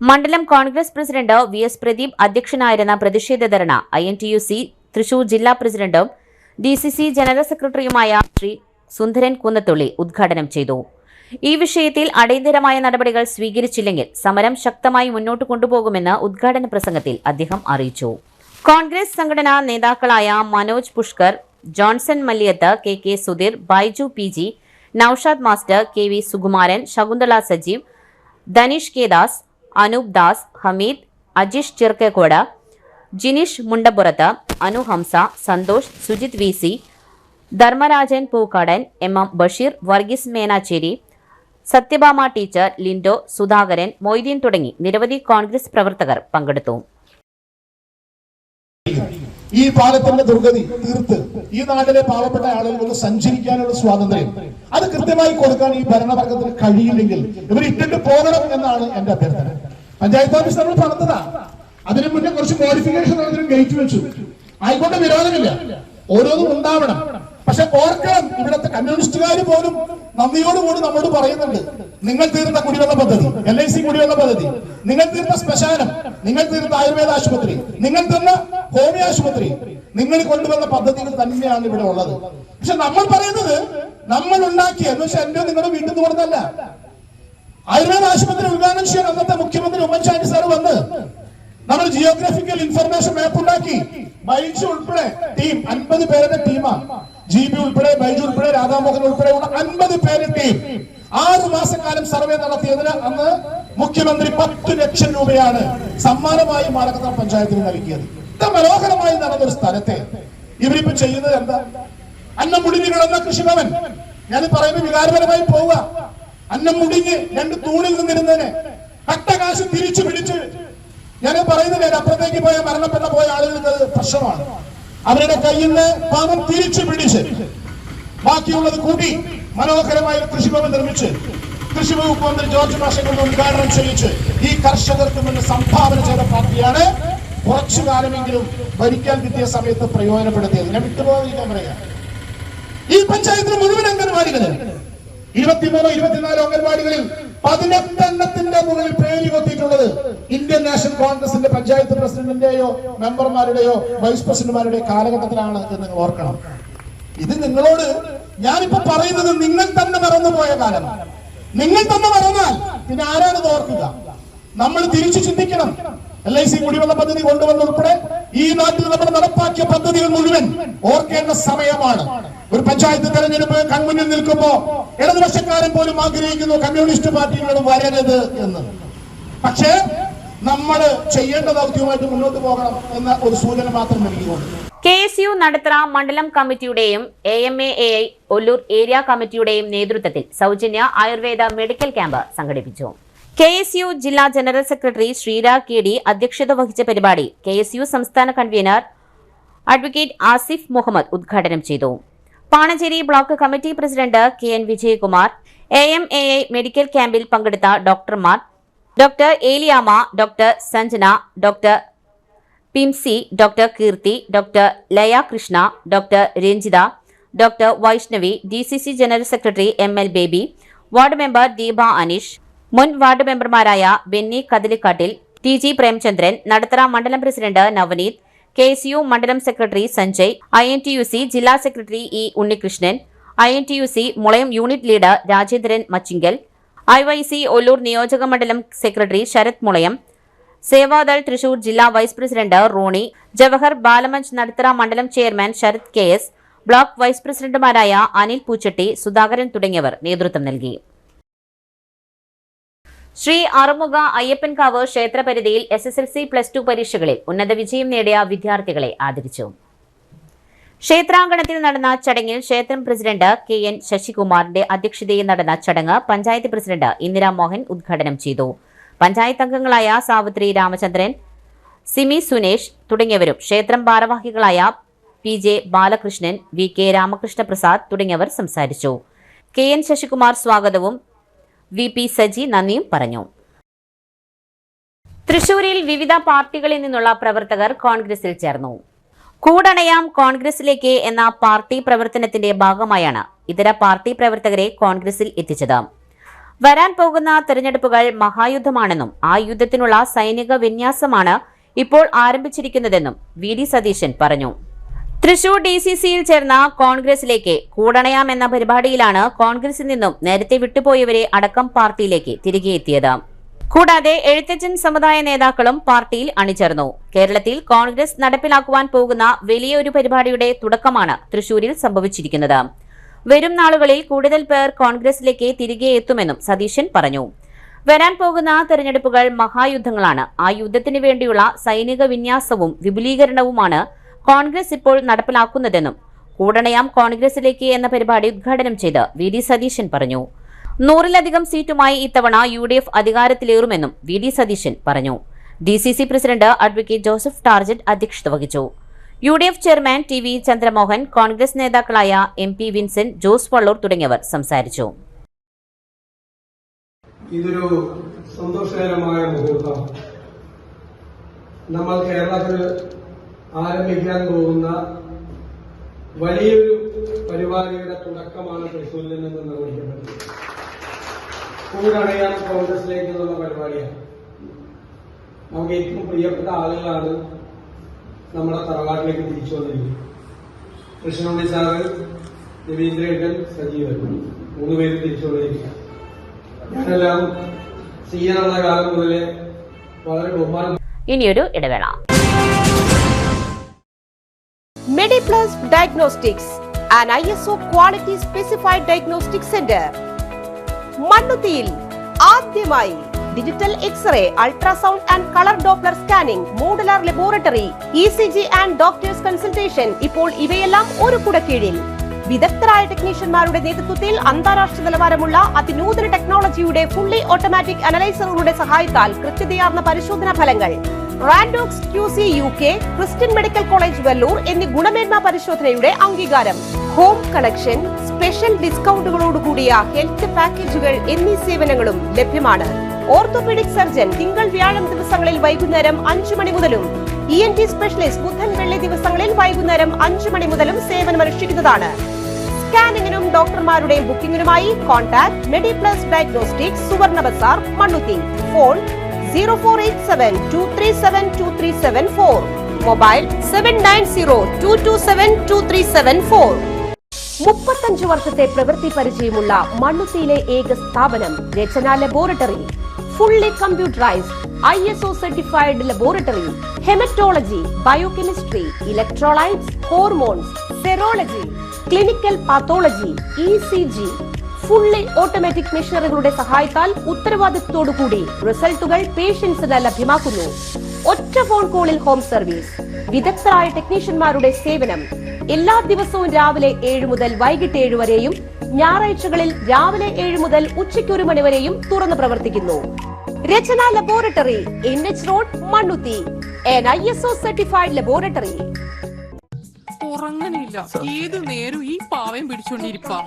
Speaker 1: മണ്ഡലം കോൺഗ്രസ് പ്രസിഡന്റ് VS പ്രദീപ് അധ്യക്ഷനായിരുന്ന പ്രതിഷേധ ധർണ INTUC തൃശൂർ ജില്ലാ പ്രസിഡന്റും DCC ജനറൽ സെക്രട്ടറിയുമായ ശ്രീ സുന്ദരൻ കുന്നത്തുള്ളി ഉദ്ഘാടനം ചെയ്തു. ഈ വിഷയത്തിൽ അടിയന്തരമായ നടപടികൾ സ്വീകരിച്ചില്ലെങ്കിൽ സമരം ശക്തമായി മുന്നോട്ട് കൊണ്ടുപോകുമെന്ന് ഉദ്ഘാടന പ്രസംഗത്തിൽ അദ്ദേഹം അറിയിച്ചു. കോൺഗ്രസ് സംഘടനാ നേതാക്കളായ Manoj Pushkar, Johnson Malliyath, KK Sudheer, Baiju PG, Noushad master, KV Sukumaran, Shakuntala Sajeev, Dhaneesh K Das, Anoop Das, Hameed, Ajeesh Chirakkakode, Jineesh Mundappurath, Anu Hamza, Santhosh, Sujith VC, Dharmarajan Pookkadan, MM Basheer, Varghese Menachery, Sathyabhama teacher, Lindo, Sudhakaran, Moideen തുടങ്ങി നിരവധി കോൺഗ്രസ് പ്രവർത്തകർ പങ്കെടുത്തു.
Speaker 6: ഈ പാലത്തിന്റെ ദുർഗതി തീർത്ത് ഈ നാട്ടിലെ പാവപ്പെട്ട ആളുകൾക്ക് സഞ്ചരിക്കാനുള്ള സ്വാതന്ത്ര്യം അത് കൃത്യമായി കൊടുക്കാൻ ഈ ഭരണവർഗത്തിന് കഴിയില്ലെങ്കിൽ ഇവർ ഇട്ടിട്ട് പോകണം എന്നാണ് എന്റെ അഭ്യർത്ഥന. പഞ്ചായത്ത് ഓഫീസ് നമ്മൾ പറഞ്ഞതാ, അതിനു മുന്നേ കുറച്ച് മോഡിഫിക്കേഷൻ അതിനും ഗേറ്റ് വെച്ചു. ആയിക്കോട്ടെ, വിരോധമില്ല, ഓരോന്നും ഉണ്ടാവണം. പക്ഷെ ഓർക്കണം, ഇവിടുത്തെ കമ്മ്യൂണിസ്റ്റുകാർ പോലും നന്ദിയോടുകൂടി നമ്മോട് പറയുന്നുണ്ട്, നിങ്ങൾ തീർത്ത കുടിവെള്ള പദ്ധതി, LIC കുടിവെള്ള പദ്ധതി, നിങ്ങൾ തീർത്ത ശ്മശാനം, നിങ്ങൾ തീർത്ത ആയുർവേദ ആശുപത്രി, നിങ്ങൾ തീർന്ന ഹോമിയോ ആശുപത്രി, നിങ്ങൾ കൊണ്ടുവന്ന പദ്ധതികൾ തന്നെയാണ് ഇവിടെ ഉള്ളത്. പക്ഷെ നമ്മൾ പറയുന്നത് നമ്മൾ ഉണ്ടാക്കിയ എന്ന് വെച്ചാൽ എന്റെ നിങ്ങളുടെ വീട്ടിൽ നിന്ന് കൊടുത്തല്ല. ആയുർവേദ ആശുപത്രി ഉദ്ഘാടനം ചെയ്യാൻ അന്നത്തെ മുഖ്യമന്ത്രി ഉമ്മൻചാണ്ടി സാർ വന്ന് നമ്മൾ ജിയോഗ്രഫിക്കൽ ഇൻഫർമേഷൻ മാപ്പ് ഉണ്ടാക്കി. ബൈജു ഉൾപ്പെടെ ടീം 50 പേരുടെ ടീമാണ്. GB ഉൾപ്പെടെ, ബൈജു ഉൾപ്പെടെ, രാധാമോഹൻ ഉൾപ്പെടെയുള്ള 50 പേരുടെ ടീം 6 മാസക്കാലം സർവേ നടത്തിയതിന് അന്ന് മുഖ്യമന്ത്രി 10 ലക്ഷം രൂപയാണ് സമ്മാനമായി മാടക്കത്തറ പഞ്ചായത്തിന് നൽകിയത്. ഇത് മനോഹരമായി നടന്നൊരു സ്ഥലത്തെ ഇവരിപ്പോ ചെയ്യുന്നത് എന്താ? അന്നം മുടിഞ്ഞു കിടന്ന കൃഷിഭവൻ, ഞാൻ പറയുന്നത് വികാരപരമായി പോവുക, അന്നം മുടിഞ്ഞ് 2 തൂണിൽ നിന്നിരുന്നതിന് കട്ടകാശ് തിരിച്ചു പിടിച്ച്, ഞാൻ പറയുന്നില്ല, അപ്പുറത്തേക്ക് പോയ ആളുകൾക്ക് പ്രശ്നമാണ്. അവരുടെ കയ്യിൽ നിന്ന് പണം തിരിച്ചു പിടിച്ച് ബാക്കിയുള്ളത് കൂടി മനോഹരമായ കൃഷിഭവൻ നിർമ്മിച്ച് കൃഷി വകുപ്പ് മന്ത്രി ജോർജ് മാഷെ കൊണ്ട് ഉദ്ഘാടനം ചെയ്യിച്ച് ഈ കർഷകർക്ക് മുന്നിൽ സംഭാവന ചെയ്ത പാർട്ടിയാണ് കുറച്ചു കാലമെങ്കിലും ഭരിക്കാൻ കിട്ടിയ സമയത്ത് പ്രയോജനപ്പെടുത്തിയത്. ഞാൻ വിട്ടുപോകാൻ പറയാം, ഈ പഞ്ചായത്തിന് മുഴുവൻ അംഗൻവാടികളിൽ 23-24 അംഗൻവാടികളിൽ 18 എണ്ണത്തിന്റെ മുകളിൽ പേര് കൊത്തിയിട്ടുള്ളത് ഇന്ത്യൻ നാഷണൽ കോൺഗ്രസിന്റെ പഞ്ചായത്ത് പ്രസിഡന്റിന്റെയോ മെമ്പർമാരുടെയോ വൈസ് പ്രസിഡന്റുമാരുടെയോ കാലഘട്ടത്തിലാണ് എന്ന് നിങ്ങൾ ഓർക്കണം. ഇത് നിങ്ങളോട് ഞാനിപ്പോ പറയുന്നത് നിങ്ങൾ തന്നെ മറന്നുപോയ കാലമാണ്. നിങ്ങൾ തന്നെ മറന്നാൽ പിന്നെ ആരാണ് ഇത് ഓർക്കുക? നമ്മൾ തിരിച്ചു ചിന്തിക്കണം. LIC കുടിവെള്ള പദ്ധതി കൊണ്ടുവന്നുൾപ്പെടെ ഈ നാട്ടിൽ നമ്മൾ നടപ്പാക്കിയ പദ്ധതികൾ മുഴുവൻ ഓർക്കേണ്ട സമയമാണ്. ഒരു പഞ്ചായത്ത് തെരഞ്ഞെടുപ്പ് കൺമുന്നിൽ നിൽക്കുമ്പോ ഇടതുപക്ഷക്കാരൻ പോലും ആഗ്രഹിക്കുന്നു കമ്മ്യൂണിസ്റ്റ് പാർട്ടികൾ വരരുത് എന്ന്. പക്ഷേ നമ്മൾ ചെയ്യേണ്ട ദൗത്യവുമായിട്ട് മുന്നോട്ട് പോകണം എന്ന ഒരു സൂചന മാത്രം നൽകിക്കൊണ്ട്
Speaker 1: KSU നടത്തറ മണ്ഡലം കമ്മിറ്റിയുടെയും AMAAI ഒല്ലൂർ ഏരിയ കമ്മിറ്റിയുടെയും നേതൃത്വത്തിൽ സൗജന്യ ആയുർവേദ മെഡിക്കൽ ക്യാമ്പ് സംഘടിപ്പിച്ചു. KSU ജില്ലാ ജനറൽ സെക്രട്ടറി ശ്രീരാഗ് KD അധ്യക്ഷത വഹിച്ച പരിപാടി KSU സംസ്ഥാന കൺവീനർ അഡ്വക്കേറ്റ് ആസിഫ് മുഹമ്മദ് ഉദ്ഘാടനം ചെയ്തു. Panancherry block committee president KN Vijayakumar, AMAAI medical ക്യാമ്പിൽ പങ്കെടുത്ത ഡോക്ടർമാർ doctor Eliyamma, doctor Sanjana, doctor Pimsy, doctor Keerthi, doctor Laya Krishna, doctor Ranjitha, doctor Vaishnavi, DCC general secretary ML Baby, ward member Deepa Aneesh, മുൻ വാർഡ് മെമ്പർമാരായ ബെന്നി കതിലിക്കാട്ടിൽ, TG പ്രേംചന്ദ്രൻ, നടത്തറ മണ്ഡലം പ്രസിഡന്റ് നവനീത്, KSU മണ്ഡലം സെക്രട്ടറി സഞ്ജയ്, INTUC ജില്ലാ secretary E Unnikrishnan, INTUC Mulayam unit leader Rajendran Machingal, IYC Ollur നിയോജക മണ്ഡലം സെക്രട്ടറി ശരത് മുളയം, സേവാദൾ തൃശൂർ ജില്ലാ വൈസ് പ്രസിഡന്റ് റോണി, ജവഹർ ബാലമഞ്ച് നടത്തറ മണ്ഡലം chairman Sarath KS, block vice പ്രസിഡന്റുമാരായ അനിൽ പൂച്ചട്ടി, സുധാകരൻ തുടങ്ങിയവർ നേതൃത്വം നൽകി. ശ്രീ അറുമുഖ അയ്യപ്പൻകാവ് ക്ഷേത്രപരിധിയിൽ SSLC+2 പരീക്ഷകളിൽ ഉന്നത വിജയം നേടിയ വിദ്യാർത്ഥികളെ ആദരിച്ചു. ക്ഷേത്രാങ്കണത്തിൽ നടന്ന ചടങ്ങിൽ ക്ഷേത്രം പ്രസിഡന്റ് KN ശശികുമാറിന്റെ അധ്യക്ഷതയിൽ നടന്ന ചടങ്ങ് പഞ്ചായത്ത് പ്രസിഡന്റ് ഇന്ദിരാ മോഹൻ ഉദ്ഘാടനം ചെയ്തു. പഞ്ചായത്ത് അംഗങ്ങളായ സാവിത്രി രാമചന്ദ്രൻ, സിമി സുനേഷ് തുടങ്ങിയവരും ക്ഷേത്രം ഭാരവാഹികളായ PJ ബാലകൃഷ്ണൻ, VK രാമകൃഷ്ണ പ്രസാദ് തുടങ്ങിയവർ സംസാരിച്ചു. KN ശശികുമാർ സ്വാഗതവും VP സജി നന്ദിയും പറഞ്ഞു. തൃശൂരിൽ വിവിധ പാർട്ടികളിൽ നിന്നുള്ള പ്രവർത്തകർ കോൺഗ്രസിൽ ചേർന്നു. കൂടണയാം കോൺഗ്രസിലേക്ക് എന്ന പാർട്ടി പ്രവർത്തനത്തിന്റെ ഭാഗമായാണ് ഇതര പാർട്ടി പ്രവർത്തകരെ കോൺഗ്രസിൽ എത്തിച്ചത്. വരാൻ പോകുന്ന തെരഞ്ഞെടുപ്പുകൾ മഹായുദ്ധമാണെന്നും ആ യുദ്ധത്തിനുള്ള സൈനിക വിന്യാസമാണ് ഇപ്പോൾ ആരംഭിച്ചിരിക്കുന്നതെന്നും VD സതീശൻ പറഞ്ഞു. തൃശൂർ DCCയിൽ ചേർന്ന കോൺഗ്രസിലേക്ക് കൂടണയാം എന്ന പരിപാടിയിലാണ് കോൺഗ്രസിൽ നിന്നും നേരത്തെ വിട്ടുപോയവരെ അടക്കം പാർട്ടിയിലേക്ക് തിരികെ എത്തിയത്. കൂടാതെ എഴുത്തച്ഛൻ സമുദായ നേതാക്കളും പാർട്ടിയിൽ അണിചേർന്നു. കേരളത്തിൽ കോൺഗ്രസ് നടപ്പിലാക്കുവാൻ പോകുന്ന വലിയൊരു പരിപാടിയുടെ തുടക്കമാണ് തൃശൂരിൽ സംഭവിച്ചിരിക്കുന്നത്. വരും നാളുകളിൽ കൂടുതൽ പേർ കോൺഗ്രസിലേക്ക് തിരികെ എത്തുമെന്നും സതീശൻ പറഞ്ഞു. വരാൻ പോകുന്ന തെരഞ്ഞെടുപ്പുകൾ മഹായുദ്ധങ്ങളാണ്. ആ യുദ്ധത്തിന് വേണ്ടിയുള്ള സൈനിക വിന്യാസവും വിപുലീകരണവുമാണ് കോൺഗ്രസ് ഇപ്പോൾ നടപ്പിലാക്കുന്നതെന്നും കൂടണയാം കോൺഗ്രസിലേക്ക് എന്ന പരിപാടി ഉദ്ഘാടനം ചെയ്ത് VD സതീശൻ പറഞ്ഞു. 100-ലധികം സീറ്റുമായി ഇത്തവണ UDF അധികാരത്തിലേറുമെന്നും VD സതീശൻ പറഞ്ഞു. DCC president advocate Joseph target അധ്യക്ഷത വഹിച്ചു. UDF chairman TV Chandramohan, Congress നേതാക്കളായ MP വിൻസെന്റ്, ജോസ് വള്ളൂർ തുടങ്ങിയവർ സംസാരിച്ചു.
Speaker 7: ഇതൊരു സന്തോഷകരമായ മുഹൂർത്തം. നമ്മൾ കേരളത്തിൽ ആരംഭിക്കാൻ പോകുന്ന വലിയൊരു പരിപാടിയുടെ തുടക്കമാണ് തൃശ്ശൂരിൽ നിന്ന് നിർവഹിക്കപ്പെട്ടത്. കൂടണയാം കോൺഗ്രസിലേക്ക് എന്നുള്ള പരിപാടിയാണ്. നമുക്ക് ഏറ്റവും പ്രിയപ്പെട്ട ആളുകളാണ് നമ്മുടെ തറവാട്ടിലേക്ക് തിരിച്ചു വന്നിരിക്കുന്നത്. കൃഷ്ണനുണ്ണി സാറ്, രവീന്ദ്രേട്ടൻ, സജീവൻ 3 പേര് തിരിച്ചു വന്നിരിക്കുക. ഞാനെല്ലാം ചെയ്യാനുള്ള കാലം മുതലേ വളരെ ബഹുമാനം.
Speaker 1: ഇനിയൊരു ഇടവേള.
Speaker 8: Mediplus Diagnostics, an ISO quality specified diagnostic center. മണ്ണുത്തിയിൽ ആദ്യമായി digital x-ray, ultrasound and colour Doppler scanning, modular laboratory, ECG and doctors consultation. ഇപ്പോൾ ഇവയെല്ലാം ഒരു കുടക്കീഴിൽ വിദഗ്ധരായ ടെക്നീഷ്യന്മാരുടെ നേതൃത്വത്തിൽ അന്താരാഷ്ട്ര നിലവാരമുള്ള അതിനൂതന ടെക്നോളജിയുടെ ഫുള്ളി ഓട്ടോമാറ്റിക് അനലൈസറുകളുടെ സഹായത്താൽ കൃത്യതയാർന്ന പരിശോധനാ ഫലങ്ങൾ. റാൻഡോക്സ് QC UK, Christian medical college Vellore എന്നീ ഗുണമേന്മ പരിശോധനയുടെ അംഗീകാരം. ഹോം കളക്ഷൻ, സ്പെഷ്യൽ ഡിസ്കൗണ്ടുകളോടുകൂടിയ ഹെൽത്ത് പാക്കേജുകൾ എന്നീ സേവനങ്ങളും ലഭ്യമാണ്. ഓർത്തോപീഡിക് സർജൻ തിങ്കൾ വ്യാഴം ദിവസങ്ങളിൽ വൈകുന്നേരം 5 മണി മുതലും ENT സ്പെഷ്യലിസ്റ്റ് ബുധൻ വെള്ളി ദിവസങ്ങളിൽ വൈകുന്നേരം 5 മണി മുതലും സേവനമനുഷ്ഠിക്കുന്നതാണ്. സ്കാനിങ്ങിനും ഡോക്ടർമാരുടെയും ബുക്കിംഗിനുമായി കോൺടാക്ട് മെഡിപ്ലസ് ഡയഗ്നോസ്റ്റിക്സ്, സുവർണ ബസാർ, മണ്ണുത്തി. Phone 0487237237 mobile 7902272374. 35 വർഷത്തെ പ്രവൃത്തി പരിചയമുള്ള മണ്ണുത്തിയിലെ ഏക സ്ഥാപനം Rachana laboratory. Fully computerised ISO certified laboratory. Haematology, biochemistry, electrolytes, hormones, serology, clinical pathology, ECG. Fully automatic മെഷീനറികളുടെ സഹായത്താൽ ഉത്തരവാദിത്വത്തോടുകൂടി റിസൾട്ടുകൾ പേഷ്യൻസിന് ലഭ്യമാക്കുന്നു. ഒറ്റ ഫോൺ കോളിൽ ഹോം സർവീസ്. വിദഗ്ധരായ ടെക്നീഷ്യന്മാരുടെ സേവനം. എല്ലാ ദിവസവും രാവിലെ 7 മുതൽ വൈകിട്ട് 7 വരെയും ഞായറാഴ്ചകളിൽ രാവിലെ 7 മുതൽ ഉച്ചയ്ക്ക് 1 മണി വരെയും തുറന്നു പ്രവർത്തിക്കുന്നു. Rachana laboratory, NH road, Mannuthy. an ISO certified laboratory.
Speaker 9: ഉറങ്ങണില്ല, ഏത് നേരം ഈ പാവയും പിടിച്ചോണ്ടിരിപ്പാ.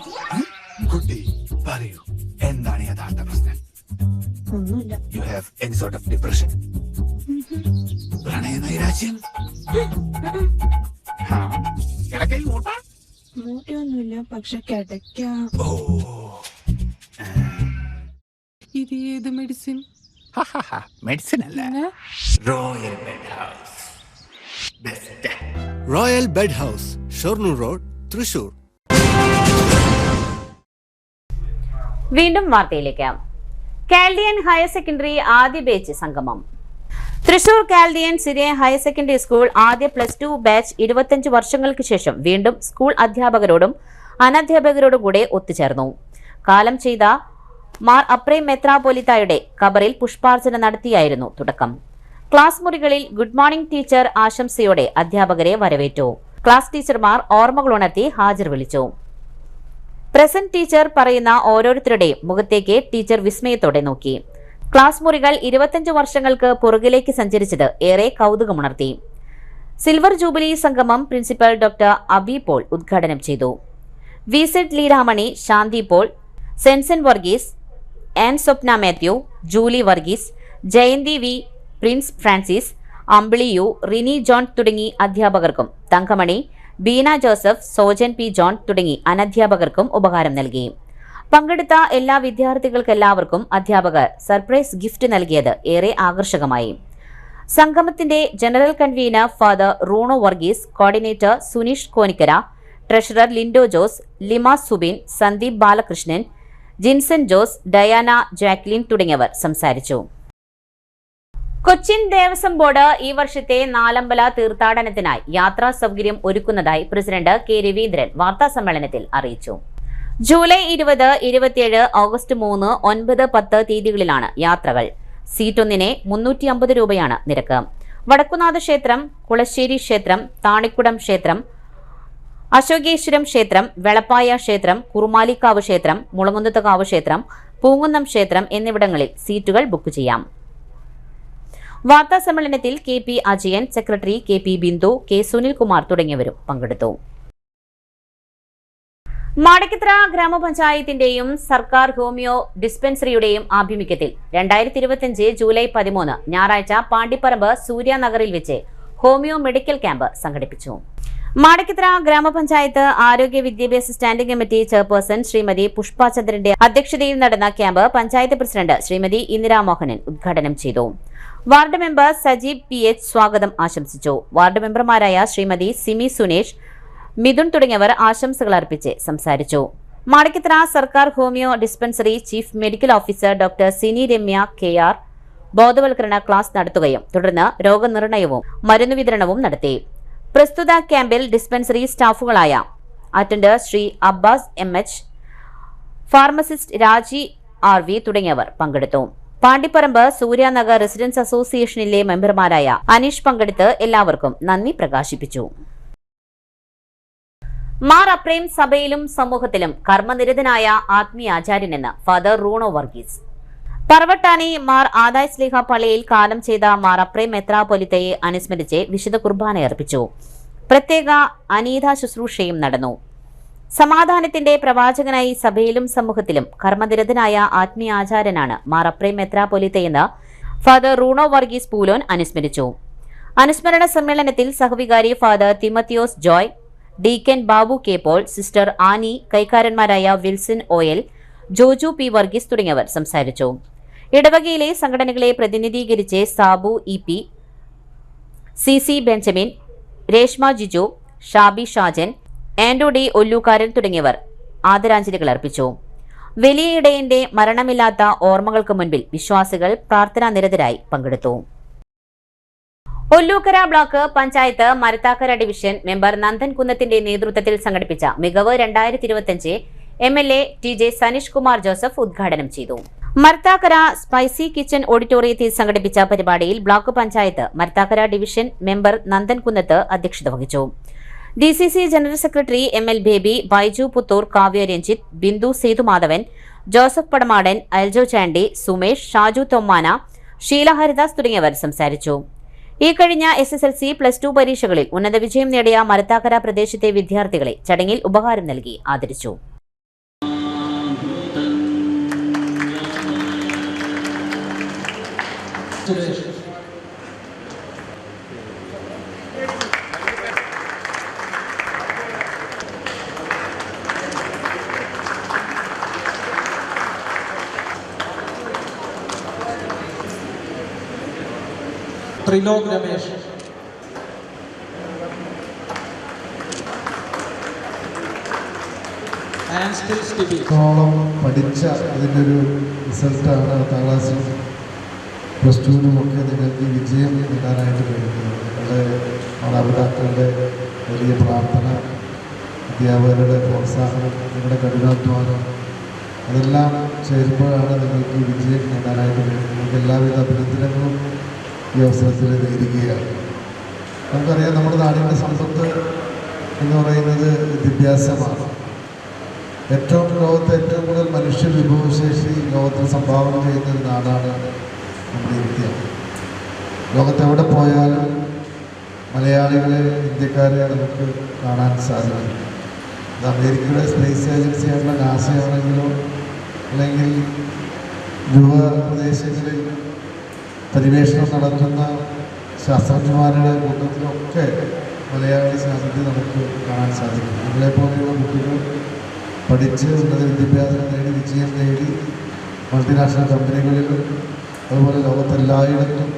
Speaker 10: കുട്ടി പറയൂ, എന്താണ് യഥാർത്ഥ പ്രശ്നം?
Speaker 9: ഒന്നുമില്ല.
Speaker 10: You have any sort of depression? പ്രണയ നൈരാശ്യം? കിടക്കയിൽ മൂട്ടാ?
Speaker 9: മൂട്ടയൊന്നുമില്ല, പക്ഷെ കിടക്കാം.
Speaker 10: ഓ,
Speaker 9: ഇത് ഏത് മെഡിസിൻ?
Speaker 10: മെഡിസിൻ അല്ല, royal bed house. Best royal bed house, Shoranur road, Thrissur.
Speaker 1: വീണ്ടും വാർത്തയിലേക്ക്. കാൽഡിയൻ ഹയർ സെക്കൻഡറി ആദ്യ ബാച്ച് സംഗമം. Thrissur Chaldean Syrian higher secondary school ആദ്യ +2 ബാച്ച് 25 വർഷങ്ങൾക്ക് ശേഷം വീണ്ടും സ്കൂൾ അധ്യാപകരോടും അനധ്യാപകരോടും കൂടെ ഒത്തുചേർന്നു. കാലം ചെയ്ത മാർ അപ്രേം മെത്രാപോലിത്തായുടെ ഖബറിൽ പുഷ്പാർച്ചന നടത്തിയായിരുന്നു തുടക്കം. ക്ലാസ് മുറികളിൽ ഗുഡ് മോർണിംഗ് ടീച്ചർ ആശംസയോടെ അധ്യാപകരെ വരവേറ്റു. ക്ലാസ് ടീച്ചർമാർ ഓർമ്മകളുണർത്തി ഹാജർ വിളിച്ചു. പ്രസന്റ് ടീച്ചർ പറയുന്ന ഓരോരുത്തരുടെയും മുഖത്തേക്ക് ടീച്ചർ വിസ്മയത്തോടെ നോക്കി. ക്ലാസ് മുറികൾ 25 വർഷങ്ങൾക്ക് പുറകിലേക്ക് സഞ്ചരിച്ചത് ഏറെ കൗതുകമുണർത്തി. സിൽവർ ജൂബിലി സംഗമം പ്രിൻസിപ്പൽ ഡോക്ടർ അബി പോൾ ഉദ്ഘാടനം ചെയ്തു. Visit Leelamani, Shanthi Paul, Senson Varghese, Ann Swapna Mathew, Julie Varghese, Jayanthi V, Prince Francis, Ambili U, Rini John തുടങ്ങി അധ്യാപകർക്കും, Thankamani, Beena Joseph, Sojan P John തുടങ്ങി അനധ്യാപകർക്കും ഉപഹാരം നൽകി. പങ്കെടുത്ത എല്ലാ വിദ്യാർത്ഥികൾക്കെല്ലാവർക്കും അധ്യാപകർ സർപ്രൈസ് ഗിഫ്റ്റ് നൽകിയത് ഏറെ ആകർഷകമായി. സംഗമത്തിന്റെ general convener father Runo Varghese, coordinator Suneesh Konikkara, treasurer Lindo Jose, Lima Subin, Sandeep Balakrishnan, Jinson Jose, Diana Jacqueline തുടങ്ങിയവർ സംസാരിച്ചു. കൊച്ചിൻ ദേവസ്വം ബോർഡ് ഈ വർഷത്തെ നാലമ്പല തീർത്ഥാടനത്തിനായി യാത്രാ സൗകര്യം ഒരുക്കുന്നതായി പ്രസിഡന്റ് കെ രവീന്ദ്രൻ വാർത്താസമ്മേളനത്തിൽ അറിയിച്ചു. ജൂലൈ 20, 27, ഓഗസ്റ്റ് 3, 9, 10 തീയതികളിലാണ് യാത്രകൾ. സീറ്റ് ഒന്നിനെ 350 രൂപയാണ് നിരക്ക്. വടക്കുനാഥ ക്ഷേത്രം, കുളശ്ശേരി ക്ഷേത്രം, താണിക്കുടം ക്ഷേത്രം, അശോകേശ്വരം ക്ഷേത്രം, വെളപ്പായ ക്ഷേത്രം, കുറുമാലിക്കാവ് ക്ഷേത്രം, മുളങ്കുന്നത്തുകാവ് ക്ഷേത്രം, പൂങ്കുന്നം ക്ഷേത്രം എന്നിവിടങ്ങളിൽ സീറ്റുകൾ ബുക്ക് ചെയ്യാം. വാർത്താ സമ്മേളനത്തിൽ K P Ajayan, secretary K P Bindu, K Sunilkumar തുടങ്ങിയവരും പങ്കെടുത്തു. മാടക്കത്ര ഗ്രാമപഞ്ചായത്തിന്റെയും സർക്കാർ ഹോമിയോ ഡിസ്പെൻസറിയുടെയും ആഭിമുഖ്യത്തിൽ 2025 ജൂലൈ 13 ഞായറാഴ്ച പാണ്ടിപ്പറമ്പ് സൂര്യനഗറിൽ വെച്ച് ഹോമിയോ മെഡിക്കൽ ക്യാമ്പ് സംഘടിപ്പിച്ചു. മാടക്കത്ര ഗ്രാമപഞ്ചായത്ത് ആരോഗ്യ വിദ്യാഭ്യാസ standing committee chairperson Shrimati Pushpa ചന്ദ്രന്റെ അധ്യക്ഷതയിൽ നടന്ന ക്യാമ്പ് പഞ്ചായത്ത് പ്രസിഡന്റ് ശ്രീമതി ഇന്ദിരാമോഹനൻ ഉദ്ഘാടനം ചെയ്തു. വാർഡ് മെമ്പർ സജീവ് PH സ്വാഗതം ആശംസിച്ചു. വാർഡ് മെമ്പർമാരായ ശ്രീമതി സിമി സുനേഷ്, മിഥുൻ തുടങ്ങിയവർ ആശംസകൾ അർപ്പിച്ച് സംസാരിച്ചു. മാടക്കത്ര സർക്കാർ homeo dispensary chief medical officer doctor Sini Ramya KR ബോധവൽക്കരണ ക്ലാസ് നടത്തുകയും തുടർന്ന് രോഗനിർണയവും മരുന്ന് വിതരണവും നടത്തി. പ്രസ്തുത ക്യാമ്പിൽ ഡിസ്പെൻസറി സ്റ്റാഫുകളായ attender Shri Abbas MH, pharmacist Raji RV തുടങ്ങിയവർ പങ്കെടുത്തു. പാണ്ടിപ്പറമ്പ് സൂര്യനഗർ റെസിഡൻസ് അസോസിയേഷനിലെ മെമ്പർമാരായ അനീഷ് പങ്കെടുത്ത് എല്ലാവർക്കും നന്ദി പ്രകാശിപ്പിച്ചു. മാർ അപ്രേം സഭയിലും സമൂഹത്തിലും കർമ്മനിരതനായ ആത്മീയാചാര്യനെന്ന് ഫാദർ റൂണോ വർഗീസ്. പറവട്ടാനി മാർ ആദായ് സ്ലീഹ പള്ളിയിൽ കാലം ചെയ്ത മാർ അപ്രേം മെത്രാപ്പൊലിത്തയെ അനുസ്മരിച്ച് വിശുദ്ധ കുർബാന അർപ്പിച്ചു. പ്രത്യേക അനീത ശുശ്രൂഷയും നടന്നു. സമാധാനത്തിന്റെ പ്രവാചകനായി സഭയിലും സമൂഹത്തിലും കർമ്മനിരതനായ ആത്മീയാചാര്യനാണ് മാർ അപ്രേം മെത്രാപ്പൊലിത്തയെന്ന് ഫാദർ റൂണോ വർഗീസ് പൂലോൻ അനുസ്മരിച്ചു. അനുസ്മരണ സമ്മേളനത്തിൽ സഹവികാരി father Thimothios Joy, deacon Babu K Paul, sister Annie, കൈക്കാരന്മാരായ Wilson OL, Joju P Varghese തുടങ്ങിയവർ സംസാരിച്ചു. ഇടവകയിലെ സംഘടനകളെ പ്രതിനിധീകരിച്ച് Sabu EP, CC Benjamin, Reshma Jiju, Shabi Shajan, Ando D Ollukkaran തുടങ്ങിയവർ ആദരാഞ്ജലികൾ അർപ്പിച്ചു. വലിയ ഇടയന്റെ മരണമില്ലാത്ത ഓർമ്മകൾക്ക് മുൻപിൽ വിശ്വാസികൾ പ്രാർത്ഥനാ നിരതരായി പങ്കെടുത്തു. Ollukkara block panchayat Marathakkara division member Nandan കുന്നത്തിന്റെ നേതൃത്വത്തിൽ സംഘടിപ്പിച്ച മികവ് 2025 MLA TJ Saneesh Kumar Joseph ഉദ്ഘാടനം ചെയ്തു. മരത്താക്കര സ്പൈസി കിച്ചൺ ഓഡിറ്റോറിയത്തിൽ സംഘടിപ്പിച്ച പരിപാടിയിൽ block panchayat Marathakkara division member Nandan Kunnath അധ്യക്ഷത വഹിച്ചു. DCC general secretary ML Baby, Baiju Puthur, Kavya Ranjith, Bindu Sethumadhavan, Joseph Padamadan, Aljo Chandy, Sumesh, Shaju Thommana, Sheela Haridas തുടങ്ങിയവർ സംസാരിച്ചു. ഈ കഴിഞ്ഞ SSLC, +2 പരീക്ഷകളിൽ ഉന്നത വിജയം നേടിയ മരത്താക്കര പ്രദേശത്തെ വിദ്യാർത്ഥികളെ ചടങ്ങിൽ ഉപഹാരം നൽകി ആദരിച്ചു.
Speaker 7: ത്രിലോക് രമേശ്,
Speaker 11: പഠിച്ച അതിൻ്റെ ഒരു റിസൾട്ടാണ് 10ാം ക്ലാസ്സിലും +2നും ഒക്കെ നിങ്ങൾക്ക് വിജയം നേടാനായിട്ട് കഴിയുന്നത്. നിങ്ങളുടെ മാതാപിതാക്കളുടെ വലിയ പ്രാർത്ഥന, അധ്യാപകരുടെ പ്രോത്സാഹനം, നിങ്ങളുടെ കഠിനാധ്വാനം അതെല്ലാം ചേരുമ്പോഴാണ് നിങ്ങൾക്ക് വിജയം നേടാനായിട്ട് കഴിയുന്നത്. നിങ്ങൾക്ക് എല്ലാവിധ അഭിനന്ദനങ്ങളും ഈ അവസരത്തിൽ നേരുകയാണ്. നമുക്കറിയാം, നമ്മുടെ നാടിൻ്റെ സമ്പത്ത് എന്ന് പറയുന്നത് വിദ്യാഭ്യാസമാണ്. ലോകത്തെ ഏറ്റവും കൂടുതൽ മനുഷ്യ വിഭവശേഷി ലോകത്തിൽ സംഭാവന ചെയ്യുന്ന ഒരു നാടാണ് നമ്മുടെ ഇന്ത്യ. ലോകത്തെവിടെ പോയാലും മലയാളികളെ, ഇന്ത്യക്കാരെ നമുക്ക് കാണാൻ സാധിക്കും. അത് അമേരിക്കയുടെ സ്പേസ് ഏജൻസിയായിട്ടുള്ള നാസയാണെങ്കിലോ അല്ലെങ്കിൽ ധ്രുവ പ്രദേശങ്ങളിൽ പരിവേഷണം നടത്തുന്ന ശാസ്ത്രജ്ഞന്മാരുടെ കൂട്ടത്തിലൊക്കെ മലയാളി സാന്നിധ്യം നമുക്ക് കാണാൻ സാധിക്കും. നമ്മളെപ്പോലെയുള്ള കുട്ടികൾ പഠിച്ച് ഉന്നത വിദ്യാഭ്യാസം നേടി വിജയം നേടി മൾട്ടിനാഷണൽ കമ്പനികളിലും അതുപോലെ ലോകത്തെല്ലായിടത്തും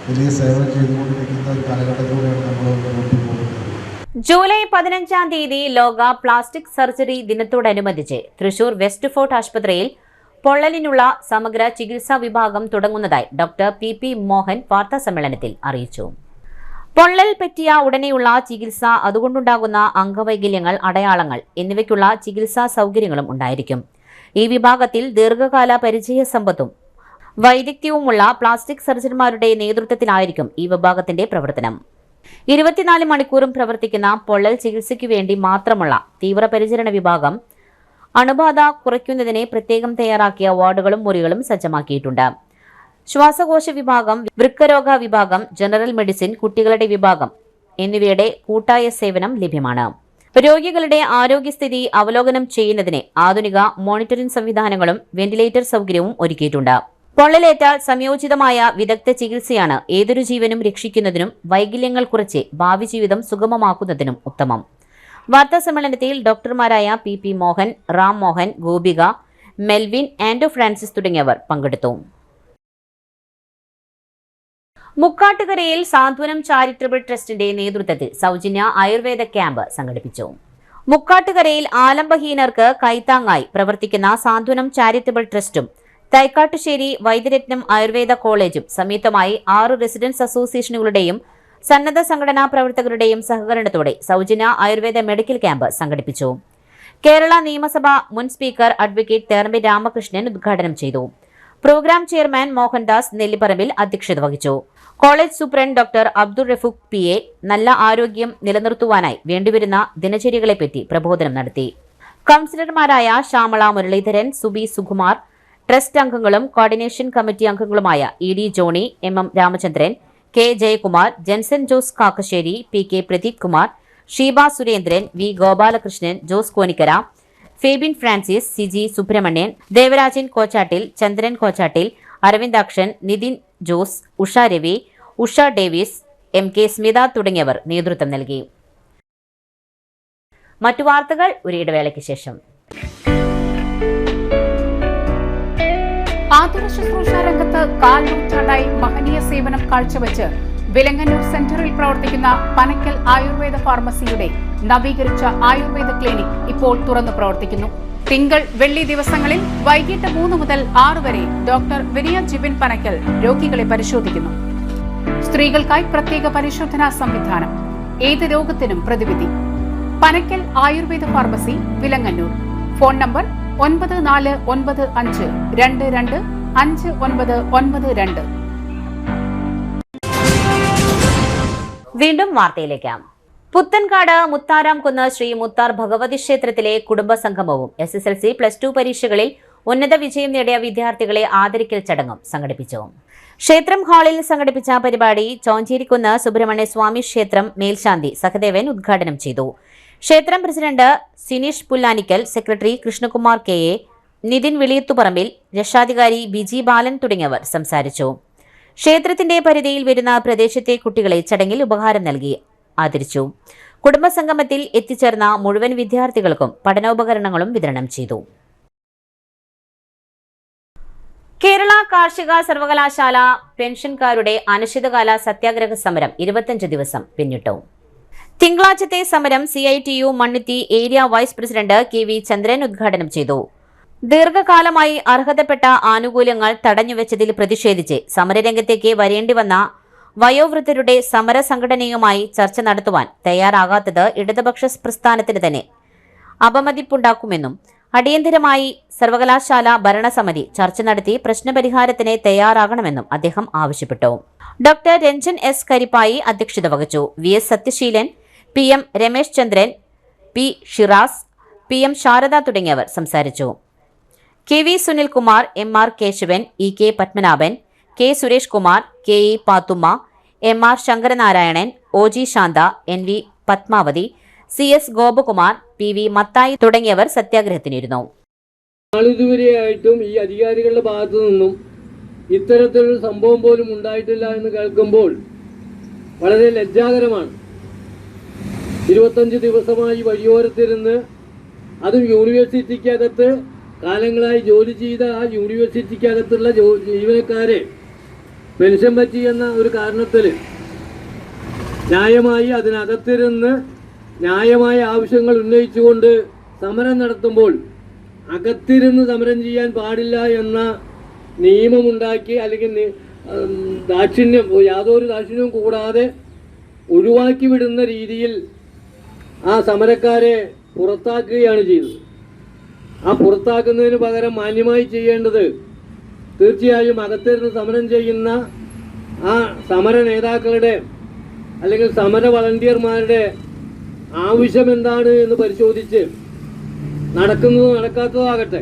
Speaker 11: വലിയ സേവനം ചെയ്തുകൊണ്ടിരിക്കുന്ന ഒരു കാലഘട്ടത്തിലൂടെയാണ് നമ്മൾ മുന്നോട്ട് പോകുന്നത്.
Speaker 1: ജൂലൈ 15-ാം തീയതി ലോക പ്ലാസ്റ്റിക് സർജറി ദിനത്തോടനുബന്ധിച്ച് തൃശൂർ വെസ്റ്റ് ഫോർട്ട് ആശുപത്രിയിൽ പൊള്ളലിനുള്ള സമഗ്ര ചികിത്സാ വിഭാഗം തുടങ്ങുന്നതായി ഡോക്ടർ പി മോഹൻ വാർത്താസമ്മേളനത്തിൽ അറിയിച്ചു. പൊള്ളൽ പറ്റിയ ഉടനെയുള്ള ചികിത്സ, അതുകൊണ്ടുണ്ടാകുന്ന അംഗവൈകല്യങ്ങൾ, അടയാളങ്ങൾ എന്നിവയ്ക്കുള്ള ചികിത്സാ സൗകര്യങ്ങളും ഉണ്ടായിരിക്കും. ഈ വിഭാഗത്തിൽ ദീർഘകാല പരിചയ സമ്പത്തും വൈദഗ്ധ്യവുമുള്ള പ്ലാസ്റ്റിക് സർജൻമാരുടെ നേതൃത്വത്തിലായിരിക്കും ഈ വിഭാഗത്തിന്റെ പ്രവർത്തനം. 24 മണിക്കൂറും പ്രവർത്തിക്കുന്ന പൊള്ളൽ ചികിത്സയ്ക്കു വേണ്ടി മാത്രമുള്ള തീവ്രപരിചരണ വിഭാഗം, അണുബാധ കുറയ്ക്കുന്നതിന് പ്രത്യേകം തയ്യാറാക്കിയ വാർഡുകളും മുറികളും സജ്ജമാക്കിയിട്ടുണ്ട്. ശ്വാസകോശ വിഭാഗം, വൃക്കരോഗ വിഭാഗം, ജനറൽ മെഡിസിൻ, കുട്ടികളുടെ വിഭാഗം എന്നിവയുടെ കൂട്ടായ സേവനം ലഭ്യമാണ്. രോഗികളുടെ ആരോഗ്യസ്ഥിതി അവലോകനം ചെയ്യുന്നതിന് ആധുനിക മോണിറ്ററിംഗ് സംവിധാനങ്ങളും വെന്റിലേറ്റർ സൗകര്യവും ഒരുക്കിയിട്ടുണ്ട്. പൊള്ളലേറ്റാൽ സംയോജിതമായ വിദഗ്ധ ചികിത്സയാണ് ഏതൊരു ജീവനും രക്ഷിക്കുന്നതിനും വൈകല്യങ്ങൾ കുറച്ച് ഭാവി ജീവിതം സുഗമമാക്കുന്നതിനും ഉത്തമം. വാർത്താസമ്മേളനത്തിൽ ഡോക്ടർമാരായ പി മോഹൻ, റാം മോഹൻ, ഗോപിക, മെൽവിൻ, ആൻഡോ ഫ്രാൻസിസ് തുടങ്ങിയവർ പങ്കെടുത്തു. മുക്കാട്ടുകരയിൽ സാന്ത്വനം ചാരിറ്റബിൾ ട്രസ്റ്റിന്റെ നേതൃത്വത്തിൽ സൗജന്യ ആയുർവേദ ക്യാമ്പ് സംഘടിപ്പിച്ചു. മുക്കാട്ടുകരയിൽ ആലംബഹീനർക്ക് കൈത്താങ്ങായി പ്രവർത്തിക്കുന്ന സാന്ത്വനം ചാരിറ്റബിൾ ട്രസ്റ്റും തൈക്കാട്ടുശ്ശേരി വൈദ്യരത്നം ആയുർവേദ കോളേജും സംയുക്തമായി 6 റെസിഡൻസ് അസോസിയേഷനുകളുടെയും സന്നദ്ധ സംഘടനാ പ്രവർത്തകരുടെയും സഹകരണത്തോടെ സൗജന്യ ആയുർവേദ മെഡിക്കൽ ക്യാമ്പ് സംഘടിപ്പിച്ചു. കേരള നിയമസഭ മുൻ സ്പീക്കർ അഡ്വക്കേറ്റ് തേർമ്പി രാമകൃഷ്ണൻ ഉദ്ഘാടനം ചെയ്തു. പ്രോഗ്രാം ചെയർമാൻ മോഹൻദാസ് നെല്ലിപ്പറമ്പിൽ അധ്യക്ഷത വഹിച്ചു. College superintendent doctor Abdul Rafooq PA നല്ല ആരോഗ്യം നിലനിർത്തുവാനായി വേണ്ടിവരുന്ന ദിനചര്യകളെപ്പറ്റി പ്രബോധനം നടത്തി. കൌൺസിലർമാരായ ശ്യാമള മുരളീധരൻ, സുബി സുകുമാർ, ട്രസ്റ്റ് അംഗങ്ങളും കോർഡിനേഷൻ കമ്മിറ്റി അംഗങ്ങളുമായ ED Johnny, MM Ramachandran, K Jayakumar, Jenson Jose Kakkassery, PK Pradeep Kumar, Sheeba Surendran, V Gopalakrishnan, Jose Konikkara, Febin Francis, CG Subrahmanyan, Devarajan Kochattil, Chandran Kochattil, Aravindakshan, Nithin Jose, Usha Ravi, Usha Davis, MK Smitha തുടങ്ങിയവർ നേതൃത്വം നൽകി. മറ്റു വാർത്തകൾ ഒരിടവേളയ്ക്ക് ശേഷം.
Speaker 12: ആതുര ശുശ്രൂഷ രംഗത്ത് 4 നൂറ്റാണ്ടായി മഹനീയ സേവനം കാഴ്ചവെച്ച് വിലങ്ങന്നൂർ സെന്ററിൽ പ്രവർത്തിക്കുന്ന പനക്കൽ ആയുർവേദ ഫാർമസിയുടെ നവീകരിച്ച ആയുർവേദ ക്ലിനിക് ഇപ്പോൾ തുറന്നു പ്രവർത്തിക്കുന്നു. തിങ്കൾ, വെള്ളി ദിവസങ്ങളിൽ വൈകിട്ട് 3 മുതൽ 6 വരെ ഡോക്ടർ വിനയ ജിബിൻ പനക്കൽ രോഗികളെ പരിശോധിക്കുന്നു. സ്ത്രീകൾക്കായി പ്രത്യേക പരിശോധനാ സംവിധാനം, ഏത് രോഗത്തിനും പ്രതിവിധി. Panakkal Ayurveda pharmacy, Vilangannur. Phone number 9495225992.
Speaker 1: വീണ്ടും വാർത്തയിലേക്ക്. പുത്തൻകാട് മുത്താരാംകുന്ന് ശ്രീ മുത്താർ ഭഗവതി ക്ഷേത്രത്തിലെ കുടുംബസംഗമവും SSLC, +2 പരീക്ഷകളിൽ ഉന്നത വിജയം നേടിയ വിദ്യാർത്ഥികളെ ആദരിക്കൽ ചടങ്ങും സംഘടിപ്പിച്ചു. ക്ഷേത്രം ഹാളിൽ സംഘടിപ്പിച്ച പരിപാടി ചോഞ്ചേരിക്കുന്ന് സുബ്രഹ്മണ്യ സ്വാമി ക്ഷേത്രം മേൽശാന്തി സഹദേവൻ ഉദ്ഘാടനം ചെയ്തു. ക്ഷേത്രം president Sineesh Pullanikkal, secretary Krishnakumar KA, Nithin Veliyathuparambil, രക്ഷാധികാരി BG ബാലൻ തുടങ്ങിയവർ സംസാരിച്ചു. ക്ഷേത്രത്തിന്റെ പരിധിയിൽ വരുന്ന പ്രദേശത്തെ കുട്ടികളെ ചടങ്ങിൽ ഉപഹാരം നൽകി ആദരിച്ചു. കുടുംബസംഗമത്തിൽ എത്തിച്ചേർന്ന മുഴുവൻ വിദ്യാർത്ഥികൾക്കും പഠനോപകരണങ്ങളും വിതരണം ചെയ്തു. കേരള കാർഷിക സർവകലാശാല പെൻഷൻകാരുടെ അനിശ്ചിതകാല സത്യാഗ്രഹ സമരം 25 ദിവസം പിന്നിട്ടു. തിങ്കളാഴ്ചത്തെ സമരം CITU Mannuthy area vice president KV Chandran ഉദ്ഘാടനം ചെയ്തു. ദീർഘകാലമായി അർഹതപ്പെട്ട ആനുകൂല്യങ്ങൾ തടഞ്ഞുവെച്ചതിൽ പ്രതിഷേധിച്ച് സമരരംഗത്തേക്ക് വരേണ്ടി വന്ന വയോവൃദ്ധരുടെ സമര സംഘടനയുമായി ചർച്ച നടത്തുവാൻ തയ്യാറാകാത്തത് ഇടതുപക്ഷ പ്രസ്ഥാനത്തിന് തന്നെ അപമതിപ്പുണ്ടാക്കുമെന്നും അടിയന്തരമായി സർവകലാശാല ഭരണസമിതി ചർച്ച നടത്തി പ്രശ്നപരിഹാരത്തിന് തയ്യാറാകണമെന്നും അദ്ദേഹം ആവശ്യപ്പെട്ടു. ഡോക്ടർ രഞ്ജൻ S കരിപ്പായി അധ്യക്ഷത വഹിച്ചു. VS സത്യശീലൻ, PM രമേശ് ചന്ദ്രൻ, P ഷിറാസ്, PM ശാരദ തുടങ്ങിയവർ സംസാരിച്ചു. KV Sunilkumar, MR Keshavan, EK Padmanabhan, K Suresh Kumar, KE Pathumma, MR Sankaranarayanan, OG Shantha, NV Padmavati, CS Gopakumar, PV Mathai തുടങ്ങിയവർ സത്യാഗ്രഹത്തിനിരുന്നു.
Speaker 13: നാളിതുവരെയായിട്ടും ഈ അധികാരികളുടെ ഭാഗത്തു നിന്നും ഇത്തരത്തിലൊരു സംഭവം പോലും ഉണ്ടായിട്ടില്ല എന്ന് കേൾക്കുമ്പോൾ വളരെ ലജ്ജാകരമാണ്. 25 ദിവസമായി വഴിയോരത്തിരുന്ന്, അതും യൂണിവേഴ്സിറ്റിക്കകത്ത് കാലങ്ങളായി ജോലി ചെയ്ത ആ യൂണിവേഴ്സിറ്റിക്കകത്തുള്ള ജീവനക്കാരെ പെൻഷൻ പറ്റി എന്ന ഒരു കാരണത്തിൽ ന്യായമായി അതിനകത്തിരുന്ന് ന്യായമായ ആവശ്യങ്ങൾ ഉന്നയിച്ചുകൊണ്ട് സമരം നടത്തുമ്പോൾ അകത്തിരുന്ന് സമരം ചെയ്യാൻ പാടില്ല എന്ന നിയമമുണ്ടാക്കി, അല്ലെങ്കിൽ യാതൊരു ദാക്ഷിണ്യവും കൂടാതെ ഒഴിവാക്കി വിടുന്ന രീതിയിൽ ആ സമരക്കാരെ പുറത്താക്കുകയാണ് ചെയ്തത്. ആ പുറത്താക്കുന്നതിന് പകരം മാന്യമായി ചെയ്യേണ്ടത് തീർച്ചയായും അകത്തിരുന്ന് സമരം ചെയ്യുന്ന ആ സമര നേതാക്കളുടെ അല്ലെങ്കിൽ സമര വളണ്ടിയർമാരുടെ ആവശ്യം എന്താണ് എന്ന് പരിശോധിച്ച് നടക്കുന്നതോ നടക്കാത്തതോ ആകട്ടെ,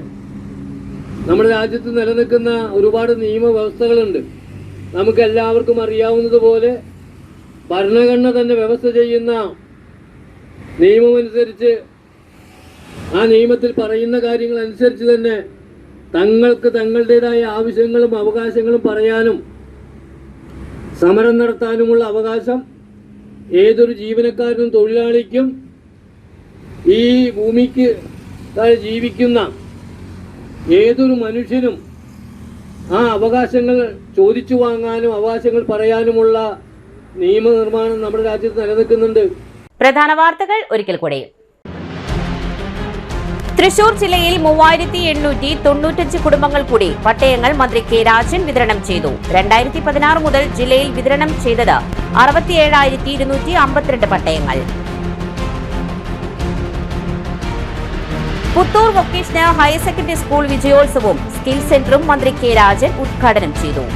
Speaker 13: നമ്മുടെ രാജ്യത്ത് നിലനിൽക്കുന്ന ഒരുപാട് നിയമവ്യവസ്ഥകളുണ്ട്. നമുക്ക് എല്ലാവർക്കും അറിയാവുന്നതുപോലെ ഭരണഘടന തന്നെ വ്യവസ്ഥ ചെയ്യുന്ന നിയമമനുസരിച്ച്, ആ നിയമത്തിൽ പറയുന്ന കാര്യങ്ങൾ അനുസരിച്ച് തന്നെ തങ്ങൾക്ക് തങ്ങളുടേതായ ആവശ്യങ്ങളും അവകാശങ്ങളും പറയാനും സമരം നടത്താനുമുള്ള അവകാശം ഏതൊരു ജീവനക്കാരനും തൊഴിലാളിക്കും ഈ ഭൂമിക്ക് ജീവിക്കുന്ന ഏതൊരു മനുഷ്യനും ആ അവകാശങ്ങൾ ചോദിച്ചു വാങ്ങാനും അവകാശങ്ങൾ പറയാനുമുള്ള നിയമനിർമ്മാണം നമ്മുടെ രാജ്യത്ത് നിലനിൽക്കുന്നുണ്ട്.
Speaker 1: പ്രധാന വാർത്തകൾ ഒരിക്കൽ കൂടെ. തൃശൂർ ജില്ലയിൽ 3895 കുടുംബങ്ങൾ കൂടി പട്ടയങ്ങൾ മന്ത്രി കെ രാജൻ വിതരണം ചെയ്തു. 2016 മുതൽ ജില്ലയിൽ വിതരണം ചെയ്തത് 67,252 പട്ടയങ്ങൾ. Puthur vocational higher secondary school വിജയോത്സവവും സ്കിൽ സെന്ററും മന്ത്രി കെ രാജൻ ഉദ്ഘാടനം ചെയ്തു.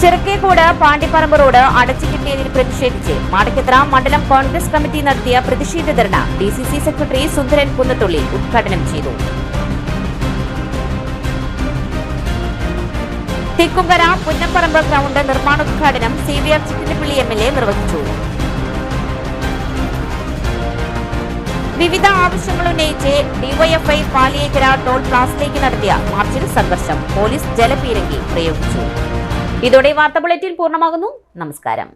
Speaker 1: ചെറുക്കേക്കോട് പാണ്ടിപ്പറമ്പ് റോഡ് അടച്ചുകിട്ടിയതിൽ പ്രതിഷേധിച്ച് മാടക്കത്ര മണ്ഡലം കോൺഗ്രസ് കമ്മിറ്റി നടത്തിയ പ്രതിഷേധ ധർണ DCC സെക്രട്ടറി സുന്ദരൻ കുന്നത്തുള്ളി ഉദ്ഘാടനം ചെയ്തു. തിക്കുംകര പുന്നപ്പറമ്പ് ഗ്രൗണ്ട് നിർമ്മാണോദ്ഘാടനം CVR ചിറ്റിലപ്പള്ളി MLA നിർവഹിച്ചു. വിവിധ ആവശ്യങ്ങൾ ഉന്നയിച്ച് DYFI പാലിയേക്കര ടോൾ പ്ലാസയിലേക്ക് നടത്തിയ മാർച്ചിൽ സംഘർഷം. പോലീസ് ജലപീരങ്കി പ്രയോഗിച്ചു. ഇതോടെ വാർത്താ ബുള്ളറ്റിൻ പൂർണ്ണമാകുന്നു. നമസ്കാരം.